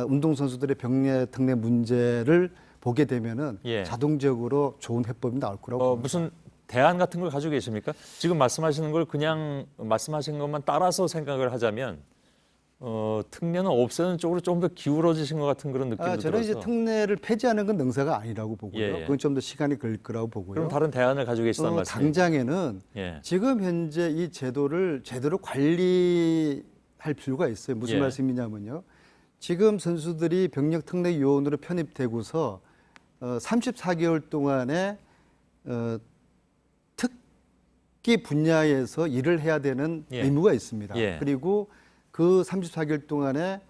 운동선수들의 병역 특례 문제를 보게 되면은 자동적으로 좋은 해법이 나올 거라고 봅니다. 무슨 대안 같은 걸 가지고 계십니까? 지금 말씀하시는 걸 그냥 말씀하신 것만 따라서 생각을 하자면 특례는 없애는 쪽으로 좀 더 기울어지신 것 같은 그런 느낌도 저는 들어서. 이제 특례를 폐지하는 건 능사가 아니라고 보고요. 그건 좀 더 시간이 걸릴 거라고 보고요. 그럼 다른 대안을 가지고 계시다는 말씀이에요? 당장에는 지금 현재 이 제도를 제대로 관리할 필요가 있어요. 무슨 말씀이냐면요. 지금 선수들이 병역 특례 요원으로 편입되고서 34개월 동안에 특기 분야에서 일을 해야 되는 의무가 있습니다. 그리고 그 34개월 동안에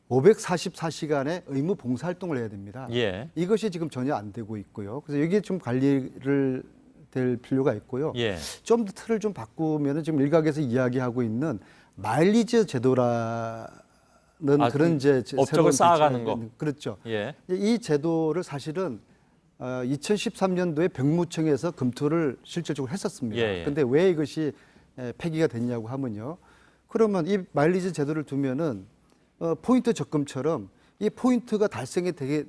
544시간의 의무 봉사활동을 해야 됩니다. 이것이 지금 전혀 안 되고 있고요. 그래서 여기에 좀 관리를 될 필요가 있고요. 좀 더 틀을 좀 바꾸면 지금 일각에서 이야기하고 있는 마일리지 제도라는 그런 이제 업적을 쌓아가는 거. 그렇죠. 이 제도를 사실은 2013년도에 병무청에서 검토를 실질적으로 했었습니다. 그런데 왜 이것이 폐기가 됐냐고 하면요. 그러면 이 마일리지 제도를 두면은 포인트 적금처럼 이 포인트가 달성이 되기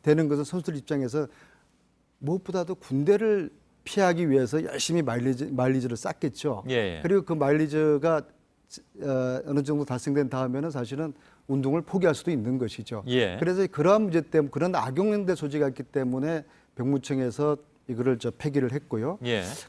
되는 것은 선수들 입장에서 무엇보다도 군대를 피하기 위해서 열심히 마일리지를 쌓겠죠. 그리고 그 마일리지가 어느 정도 달성된 다음에는 사실은 운동을 포기할 수도 있는 것이죠. 그래서 그러한 문제 때문에 그런 악용된 소지가 있기 때문에 병무청에서 이거를 폐기를 했고요.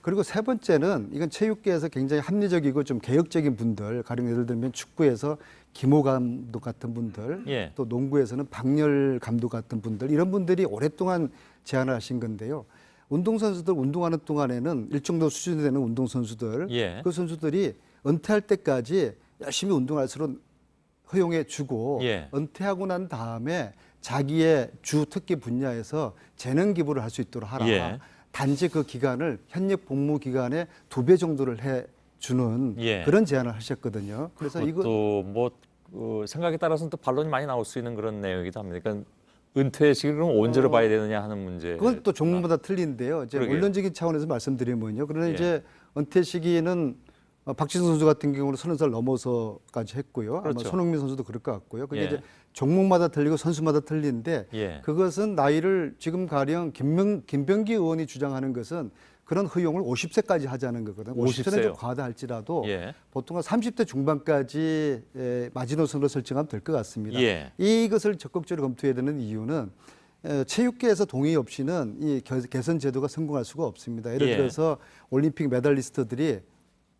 그리고 세 번째는 이건 체육계에서 굉장히 합리적이고 좀 개혁적인 분들, 가령 예를 들면 축구에서 김호 감독 같은 분들, 또 농구에서는 박열 감독 같은 분들, 이런 분들이 오랫동안 제안을 하신 건데요. 운동선수들 운동하는 동안에는 일정 정도 수준이 되는 운동선수들, 그 선수들이 은퇴할 때까지 열심히 운동할수록 허용해 주고 은퇴하고 난 다음에 자기의 주 특기 분야에서 재능 기부를 할 수 있도록 하라. 단지 그 기간을 현역 복무 기간의 2배 정도를 해 주는 예. 그런 제안을 하셨거든요. 그래서 이거 또 뭐 생각에 따라서는 또 반론이 많이 나올 수 있는 그런 내용이기도 합니다. 그러니까 은퇴 시기를 그럼 언제로 봐야 되느냐 하는 문제. 그건 또 종목마다 틀린데요. 이제 그러게요. 원론적인 차원에서 말씀드리면요. 그러나 예. 이제 은퇴 시기는 박지성 선수 같은 경우는 30살 넘어서까지 했고요. 그렇죠. 아마 손흥민 선수도 그럴 것 같고요. 그게 예. 이제 종목마다 틀리고 선수마다 틀린데 예. 그것은 나이를 지금 가령 김병기 의원이 주장하는 것은 그런 허용을 50세까지 하자는 거거든요. 50세는 좀 과하다 할지라도 예. 보통 은 30대 중반까지 마지노선으로 설정하면 될 것 같습니다. 예. 이것을 적극적으로 검토해야 되는 이유는 체육계에서 동의 없이는 이 개선 제도가 성공할 수가 없습니다. 예를 예. 들어서 올림픽 메달리스트들이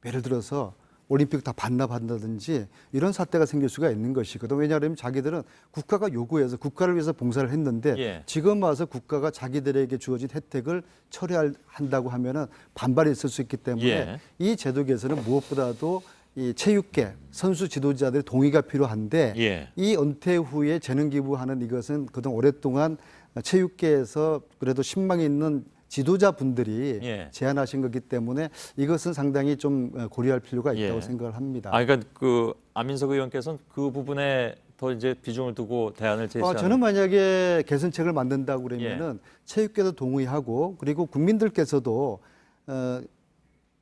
예를 들어서 올림픽 다 반납한다든지 이런 사태가 생길 수가 있는 것이거든요. 왜냐하면 자기들은 국가가 요구해서 국가를 위해서 봉사를 했는데 예. 지금 와서 국가가 자기들에게 주어진 혜택을 철회한다고 하면은 반발이 있을 수 있기 때문에 예. 이 제도 개선은 무엇보다도 이 체육계 선수 지도자들의 동의가 필요한데 예. 이 은퇴 후에 재능 기부하는 이것은 그동안 오랫동안 체육계에서 그래도 신망이 있는 지도자분들이 예. 제안하신 거기 때문에 이것은 상당히 좀 고려할 필요가 있다고 예. 생각을 합니다. 그러니까 그 안민석 의원께서는 그 부분에 더 이제 비중을 두고 대안을 제시하는. 저는 만약에 개선책을 만든다고 그러면은 체육계도 동의하고 그리고 국민들께서도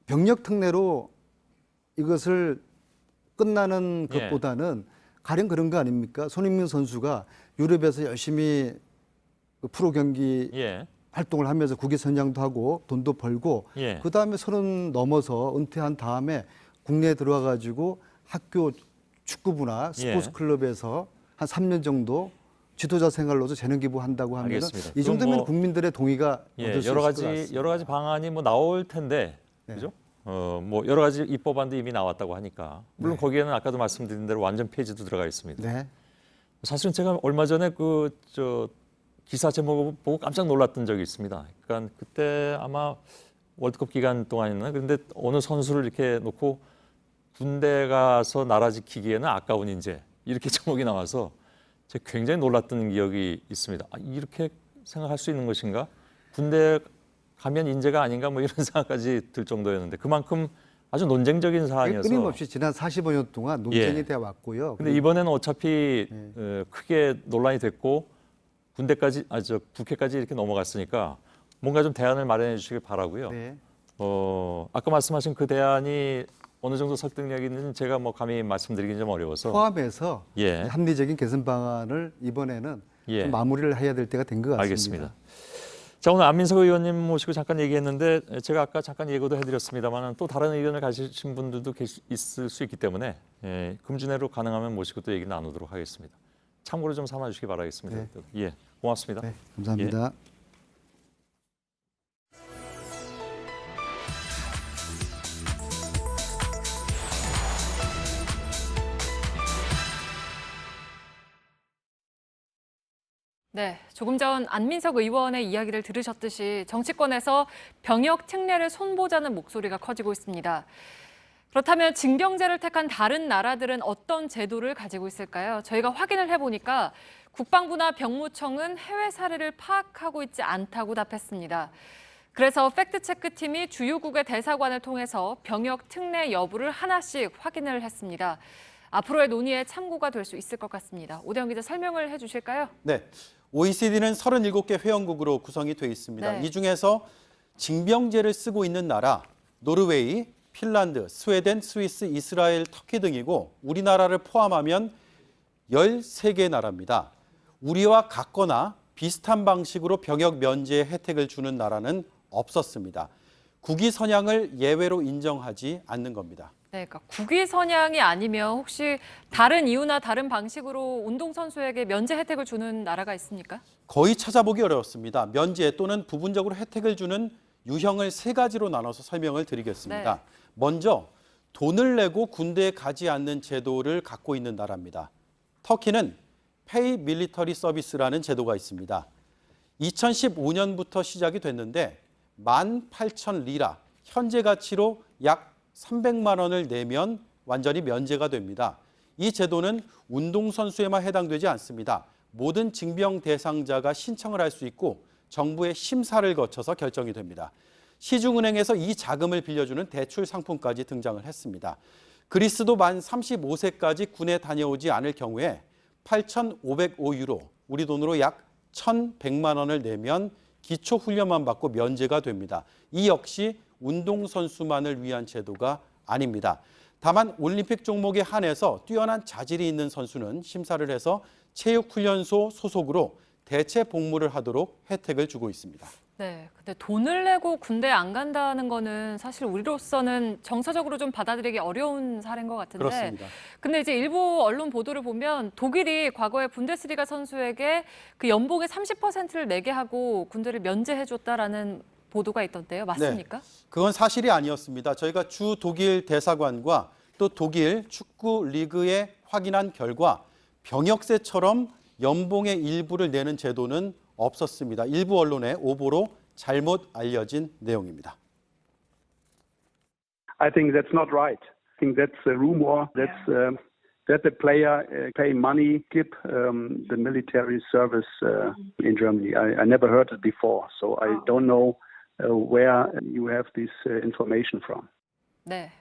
병력 특례로 이것을 끝나는 것보다는 가령 그런 거 아닙니까? 손흥민 선수가 유럽에서 열심히 그 프로 경기 활동을 하면서 국외 선양도 하고 돈도 벌고 그 다음에 30 넘어서 은퇴한 다음에 국내에 들어와 가지고 학교 축구부나 스포츠 클럽에서 한 3년 정도 지도자 생활로서 재능 기부한다고 하면 이 정도면 국민들의 동의가 얻을 수 있을 것 같습니다. 여러 가지 방안이 뭐 나올 텐데 그죠? 뭐 여러 가지 입법안도 이미 나왔다고 하니까 물론 거기에는 아까도 말씀드린 대로 완전 폐지도 들어가 있습니다. 네. 사실은 제가 얼마 전에 기사 제목을 보고 깜짝 놀랐던 적이 있습니다. 그러니까 그때 아마 월드컵 기간 동안이었나 그런데 어느 선수를 이렇게 놓고 군대 가서 나라 지키기에는 아까운 인재 이렇게 제목이 나와서 제가 굉장히 놀랐던 기억이 있습니다. 이렇게 생각할 수 있는 것인가? 군대 가면 인재가 아닌가 뭐 이런 생각까지 들 정도였는데 그만큼 아주 논쟁적인 사안이어서 끊임없이 지난 45년 동안 논쟁이 되어 왔고요. 근데 이번에는 어차피 크게 논란이 됐고 국회까지 이렇게 넘어갔으니까 뭔가 좀 대안을 마련해 주시길 바라고요. 아까 말씀하신 그 대안이 어느 정도 설득력이 있는지 제가 뭐 감히 말씀드리기는 좀 어려워서 포함해서 합리적인 개선 방안을 이번에는 좀 마무리를 해야 될 때가 된 것 같습니다. 알겠습니다. 자, 오늘 안민석 의원님 모시고 잠깐 얘기했는데 제가 아까 잠깐 예고도 해드렸습니다만 또 다른 의견을 가지신 분들도 있을 수 있기 때문에 금주내로 가능하면 모시고 또 얘기 나누도록 하겠습니다. 참고로 좀 삼아주시기 바라겠습니다. 고맙습니다. 네, 감사합니다. 네, 조금 전 안민석 의원의 이야기를 들으셨듯이 정치권에서 병역 특례를 손보자는 목소리가 커지고 있습니다. 그렇다면 징병제를 택한 다른 나라들은 어떤 제도를 가지고 있을까요? 저희가 확인을 해보니까 국방부나 병무청은 해외 사례를 파악하고 있지 않다고 답했습니다. 그래서 팩트체크팀이 주요국의 대사관을 통해서 병역 특례 여부를 하나씩 확인을 했습니다. 앞으로의 논의에 참고가 될 수 있을 것 같습니다. 오대영 기자 설명을 해주실까요? 네, OECD는 37개 회원국으로 구성이 돼 있습니다. 네. 이 중에서 징병제를 쓰고 있는 나라, 노르웨이, 핀란드, 스웨덴, 스위스, 이스라엘, 터키 등이고 우리나라를 포함하면 13개 나라입니다. 우리와 같거나 비슷한 방식으로 병역 면제 혜택을 주는 나라는 없었습니다. 국위 선양을 예외로 인정하지 않는 겁니다. 네, 그러니까 국위 선양이 아니면 혹시 다른 이유나 다른 방식으로 운동선수에게 면제 혜택을 주는 나라가 있습니까? 거의 찾아보기 어렵습니다. 면제 또는 부분적으로 혜택을 주는 유형을 3가지로 나눠서 설명을 드리겠습니다. 네. 먼저 돈을 내고 군대에 가지 않는 제도를 갖고 있는 나라입니다. 터키는 페이 밀리터리 서비스라는 제도가 있습니다. 2015년부터 시작이 됐는데 18,000리라, 현재 가치로 약 300만 원을 내면 완전히 면제가 됩니다. 이 제도는 운동선수에만 해당되지 않습니다. 모든 징병 대상자가 신청을 할 수 있고 정부의 심사를 거쳐서 결정이 됩니다. 시중은행에서 이 자금을 빌려주는 대출 상품까지 등장을 했습니다. 그리스도 만 35세까지 군에 다녀오지 않을 경우에 8,505유로, 우리 돈으로 약 1,100만 원을 내면 기초 훈련만 받고 면제가 됩니다. 이 역시 운동선수만을 위한 제도가 아닙니다. 다만 올림픽 종목에 한해서 뛰어난 자질이 있는 선수는 심사를 해서 체육훈련소 소속으로 대체 복무를 하도록 혜택을 주고 있습니다. 네, 근데 돈을 내고 군대 안 간다는 거는 사실 우리로서는 정서적으로 좀 받아들이기 어려운 사례인 것 같은데. 그렇습니다. 근데 이제 일부 언론 보도를 보면 독일이 과거에 분데스리가 선수에게 그 연봉의 30%를 내게 하고 군대를 면제해줬다라는 보도가 있던데요. 맞습니까? 네, 그건 사실이 아니었습니다. 저희가 주 독일 대사관과 또 독일 축구 리그에 확인한 결과 병역세처럼 연봉의 일부를 내는 제도는 없었습니다. 일부 언론의 오보로 잘못 알려진 내용입니다. I think that's not right. I think that's a rumor. That the player pay money, keep the military service in Germany. I never heard it before, so I don't know where you have this information from. 네.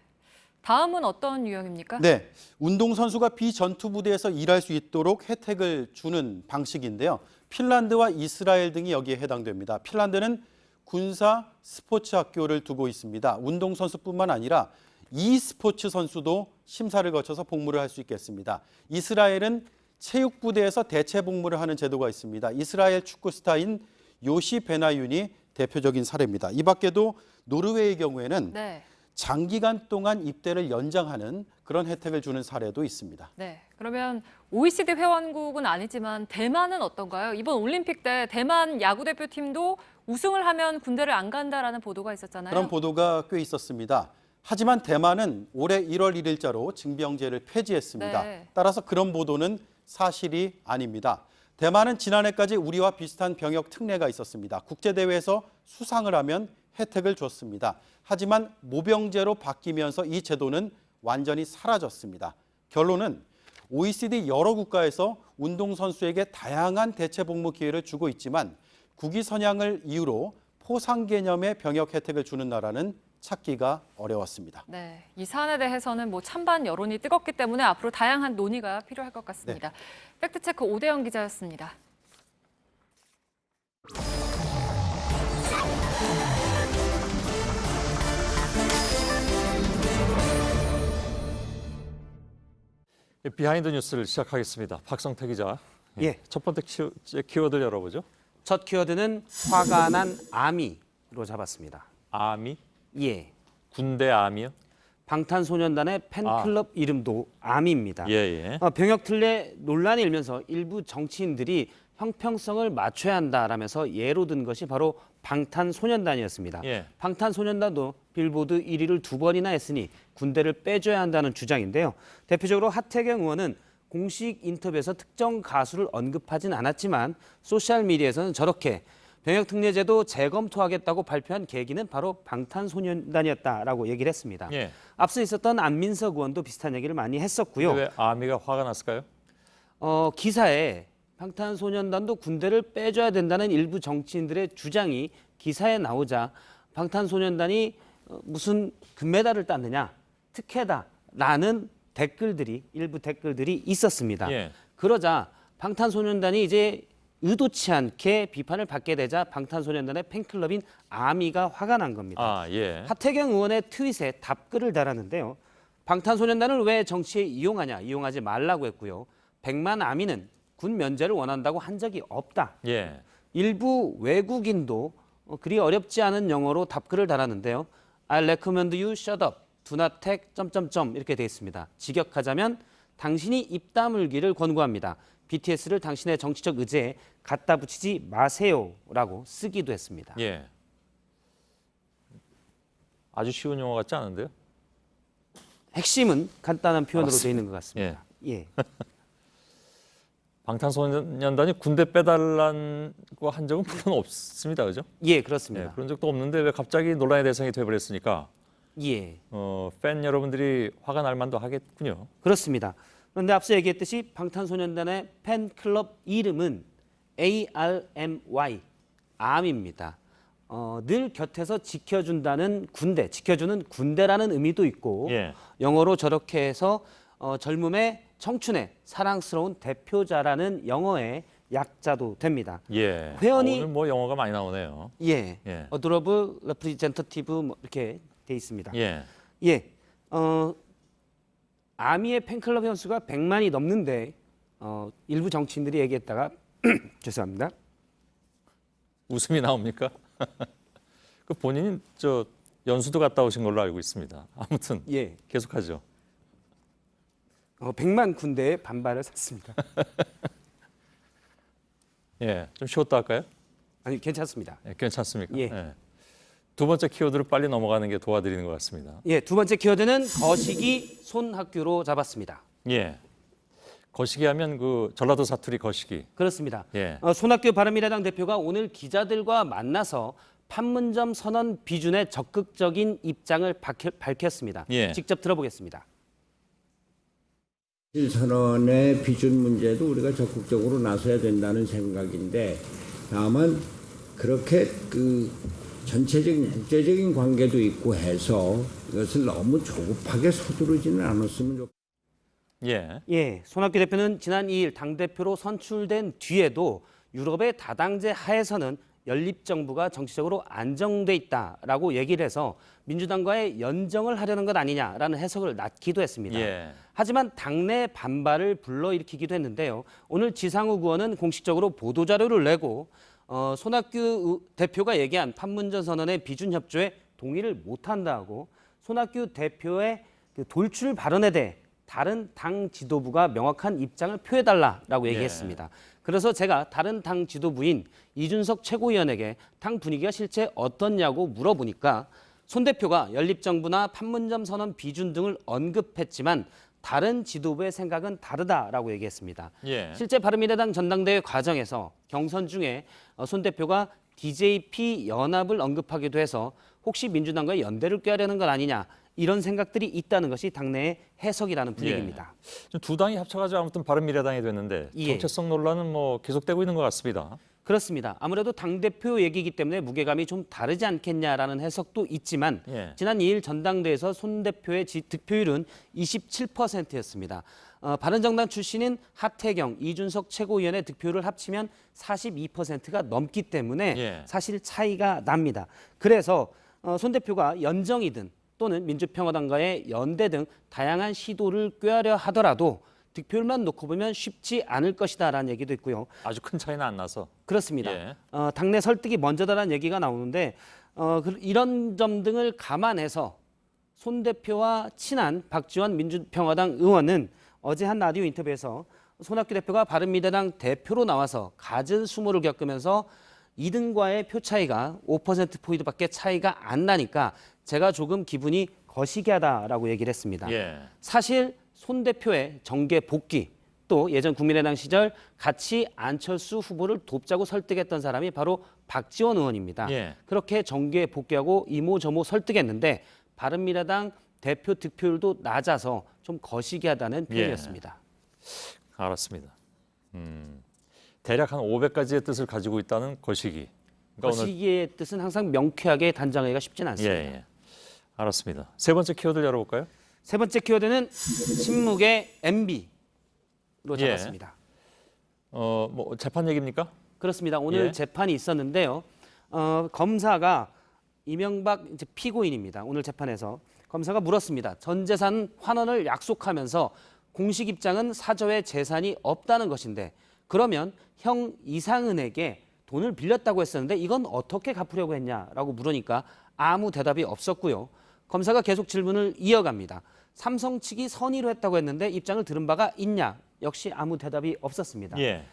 다음은 어떤 유형입니까? 네, 운동선수가 비전투 부대에서 일할 수 있도록 혜택을 주는 방식인데요. 핀란드와 이스라엘 등이 여기에 해당됩니다. 핀란드는 군사 스포츠 학교를 두고 있습니다. 운동선수뿐만 아니라 e스포츠 선수도 심사를 거쳐서 복무를 할 수 있겠습니다. 이스라엘은 체육부대에서 대체 복무를 하는 제도가 있습니다. 이스라엘 축구 스타인 요시 베나윤이 대표적인 사례입니다. 이 밖에도 노르웨이의 경우에는 장기간 동안 입대를 연장하는 그런 혜택을 주는 사례도 있습니다. 네, 그러면 OECD 회원국은 아니지만 대만은 어떤가요? 이번 올림픽 때 대만 야구대표팀도 우승을 하면 군대를 안 간다라는 보도가 있었잖아요. 그런 보도가 꽤 있었습니다. 하지만 대만은 올해 1월 1일자로 징병제를 폐지했습니다. 네. 따라서 그런 보도는 사실이 아닙니다. 대만은 지난해까지 우리와 비슷한 병역 특례가 있었습니다. 국제대회에서 수상을 하면 혜택을 줬습니다. 하지만 모병제로 바뀌면서 이 제도는 완전히 사라졌습니다. 결론은 OECD 여러 국가에서 운동선수에게 다양한 대체 복무 기회를 주고 있지만 국위 선양을 이유로 포상 개념의 병역 혜택을 주는 나라는 찾기가 어려웠습니다. 네, 이 사안에 대해서는 찬반 여론이 뜨겁기 때문에 앞으로 다양한 논의가 필요할 것 같습니다. 팩트체크 오대영 기자였습니다. 비하인드 뉴스를 시작하겠습니다. 박성태 기자. 예. 첫 번째 키워드 열어보죠. 첫 키워드는 화가 난 아미로 잡았습니다. 아미? 예. 군대 아미요? 방탄소년단의 팬클럽 이름도 아미입니다. 예. 병역 특례 논란이 일면서 일부 정치인들이 형평성을 맞춰야 한다라면서 예로 든 것이 바로 방탄소년단이었습니다. 예. 방탄소년단도 빌보드 1위를 2번이나 했으니 군대를 빼줘야 한다는 주장인데요. 대표적으로 하태경 의원은 공식 인터뷰에서 특정 가수를 언급하진 않았지만 소셜미디어에서는 저렇게 병역특례제도 재검토하겠다고 발표한 계기는 바로 방탄소년단이었다라고 얘기를 했습니다. 예. 앞서 있었던 안민석 의원도 비슷한 얘기를 많이 했었고요. 왜 아미가 화가 났을까요? 기사에 방탄소년단도 군대를 빼줘야 된다는 일부 정치인들의 주장이 기사에 나오자 방탄소년단이 무슨 금메달을 땄느냐, 특혜다라는 일부 댓글들이 있었습니다. 예. 그러자 방탄소년단이 이제 의도치 않게 비판을 받게 되자 방탄소년단의 팬클럽인 아미가 화가 난 겁니다. 하태경 의원의 트윗에 답글을 달았는데요. 방탄소년단을 왜 정치에 이용하냐, 이용하지 말라고 했고요. 100만 아미는 군 면제를 원한다고 한 적이 없다. 일부 외국인도 그리 어렵지 않은 영어로 답글을 달았는데요. I recommend you shut up, do not take... 이렇게 돼 있습니다. 직역하자면 당신이 입 다물기를 권고합니다. BTS를 당신의 정치적 의제에 갖다 붙이지 마세요라고 쓰기도 했습니다. 예. 아주 쉬운 용어 같지 않은데요? 핵심은 간단한 표현으로 되어 있는 것 같습니다. 예. 방탄소년단이 군대 빼달라고 한 적은 물론 없습니다, 그죠? 예, 그렇습니다. 그런 적도 없는데 왜 갑자기 논란의 대상이 돼버렸으니까 예. 팬 여러분들이 화가 날 만도 하겠군요. 그렇습니다. 그런데 앞서 얘기했듯이 방탄소년단의 팬클럽 이름은 ARMY, 암입니다. 늘 곁에서 지켜준다는 군대, 지켜주는 군대라는 의미도 있고 예. 영어로 저렇게 해서 젊음의 청춘의 사랑스러운 대표자라는 영어의 약자도 됩니다. 예. 회원이 오늘 뭐 영어가 많이 나오네요. 예, 예. adorable representative 뭐 이렇게 돼 있습니다. 예. 예, 아미의 팬클럽 회원수가 100만이 넘는데 일부 정치인들이 얘기했다가 죄송합니다. 웃음이 나옵니까? 그 본인이 저 연수도 갔다 오신 걸로 알고 있습니다. 아무튼 예. 계속하죠. 100만 군대의 반발을 샀습니다. 예, 좀 쉬었다 할까요? 아니 괜찮습니다. 예, 괜찮습니까? 예. 예. 두 번째 키워드를 빨리 넘어가는 게 도와드리는 것 같습니다. 예, 두 번째 키워드는 거시기 손학규로 잡았습니다. 예. 거시기 하면 그 전라도 사투리 거시기. 그렇습니다. 예. 손학규 바른미래당 대표가 오늘 기자들과 만나서 판문점 선언 비준에 적극적인 입장을 밝혔습니다. 예. 직접 들어보겠습니다. 선언의 비준 문제도 우리가 적극적으로 나서야 된다는 생각인데 다만 그렇게 그 전체적인 국제적인 관계도 있고 해서 이것을 너무 조급하게 서두르지는 않았으면 좋겠습니다. 예. 예, 손학규 대표는 지난 2일 당대표로 선출된 뒤에도 유럽의 다당제 하에서는 연립정부가 정치적으로 안정돼 있다라고 얘기를 해서 민주당과의 연정을 하려는 것 아니냐라는 해석을 낳기도 했습니다. 예. 하지만 당내 반발을 불러일으키기도 했는데요. 오늘 지상욱 의원은 공식적으로 보도자료를 내고 손학규 대표가 얘기한 판문점 선언의 비준 협조에 동의를 못한다고 손학규 대표의 그 돌출 발언에 대해 다른 당 지도부가 명확한 입장을 표해달라라고 얘기했습니다. 그래서 제가 다른 당 지도부인 이준석 최고위원에게 당 분위기가 실제 어떻냐고 물어보니까 손 대표가 연립정부나 판문점 선언 비준 등을 언급했지만 다른 지도부의 생각은 다르다라고 얘기했습니다. 예. 실제 바른미래당 전당대회 과정에서 경선 중에 손 대표가 DJP 연합을 언급하기도 해서 혹시 민주당과 연대를 꾀하려는 것 아니냐 이런 생각들이 있다는 것이 당내의 해석이라는 분위기입니다. 예. 두 당이 합쳐가지고 아무튼 바른미래당이 됐는데 예. 정체성 논란은 뭐 계속되고 있는 것 같습니다. 그렇습니다. 아무래도 당대표 얘기이기 때문에 무게감이 좀 다르지 않겠냐라는 해석도 있지만 예. 지난 2일 전당대회에서 손 대표의 득표율은 27%였습니다. 바른정당 출신인 하태경, 이준석 최고위원의 득표율을 합치면 42%가 넘기 때문에 예. 사실 차이가 납니다. 그래서 손 대표가 연정이든 또는 민주평화당과의 연대 등 다양한 시도를 꾀하려 하더라도 득표율만 놓고 보면 쉽지 않을 것이다라는 얘기도 있고요. 아주 큰 차이는 안 나서. 그렇습니다. 예. 당내 설득이 먼저다라는 얘기가 나오는데 이런 점 등을 감안해서 손 대표와 친한 박지원 민주평화당 의원은 어제 한 라디오 인터뷰에서 손학규 대표가 바른미래당 대표로 나와서 갖은 수모를 겪으면서 2등과의 표 차이가 5%포인트밖에 차이가 안 나니까 제가 조금 기분이 거시기하다라고 얘기를 했습니다. 예. 사실 손 대표의 정계 복귀 또 예전 국민의당 시절 같이 안철수 후보를 돕자고 설득했던 사람이 바로 박지원 의원입니다. 예. 그렇게 정계에 복귀하고 이모저모 설득했는데 바른미래당 대표 득표율도 낮아서 좀 거시기하다는 표현이었습니다. 예. 알았습니다. 대략 한 500가지의 뜻을 가지고 있다는 거시기. 그러니까 거시기의 뜻은 항상 명쾌하게 단정하기가 쉽지는 않습니다. 예. 알았습니다. 세 번째 키워드 열어볼까요? 세 번째 키워드는 침묵의 MB로 잡았습니다. 뭐 재판 얘기입니까? 그렇습니다. 오늘 예. 재판이 있었는데요. 검사가 이명박 이제 피고인입니다. 오늘 재판에서 검사가 물었습니다. 전 재산 환원을 약속하면서 공식 입장은 사저에 재산이 없다는 것인데 그러면 형 이상은에게 돈을 빌렸다고 했었는데 이건 어떻게 갚으려고 했냐라고 물으니까 아무 대답이 없었고요. 검사가 계속 질문을 이어갑니다. 삼성 측이 선의로 했다고 했는데 입장을 들은 바가 있냐? 역시 아무 대답이 없었습니다. 예.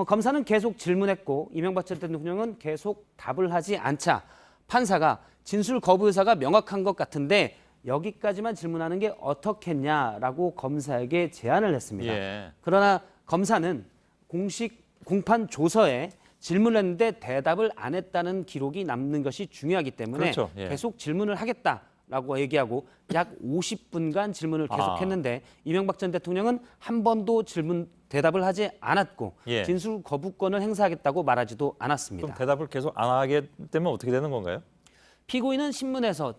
검사는 계속 질문했고 이명박 전 대통령은 계속 답을 하지 않자 판사가 진술 거부 의사가 명확한 것 같은데 여기까지만 질문하는 게 어떻겠냐라고 검사에게 제안을 했습니다. 예. 그러나 검사는 공식 공판 조서에 질문을 했는데 대답을 안 했다는 기록이 남는 것이 중요하기 때문에 그렇죠. 예. 계속 질문을 하겠다. 라고 얘기하고 약 50분간 질문을 계속했는데 이명박 전 대통령은 한 번도 질문 대답을 하지 않았고 진술 거부권을 행사하겠다고 말하지도 않았습니다. 그럼 대답을 계속 안 하게 되면 어떻게 되는 건가요? 피고인은 신문에서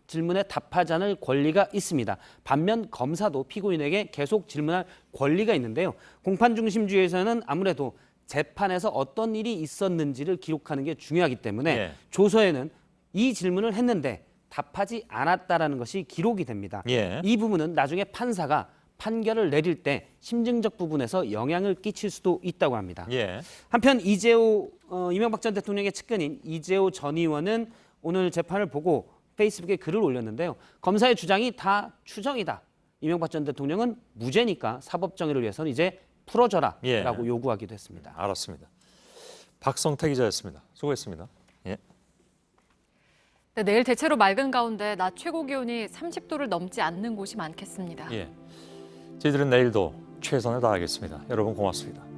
질문에 답하지 않을 권리가 있습니다. 반면 검사도 피고인에게 계속 질문할 권리가 있는데요. 공판 중심주의에서는 아무래도 재판에서 어떤 일이 있었는지를 기록하는 게 중요하기 때문에 조서에는 이 질문을 했는데 답하지 않았다라는 것이 기록이 됩니다. 이 부분은 나중에 판사가 판결을 내릴 때 심증적 부분에서 영향을 끼칠 수도 있다고 합니다. 한편 이명박 전 대통령의 측근인 이재호 전 의원은 오늘 재판을 보고 페이스북에 글을 올렸는데요. 검사의 주장이 다 추정이다. 이명박 전 대통령은 무죄니까 사법 정의를 위해서는 이제 풀어줘라라고 요구하기도 했습니다. 알았습니다. 박성태 기자였습니다. 수고했습니다. 네, 내일 대체로 맑은 가운데 낮 최고 기온이 30도를 넘지 않는 곳이 많겠습니다. 저희들은 내일도 최선을 다하겠습니다. 여러분 고맙습니다.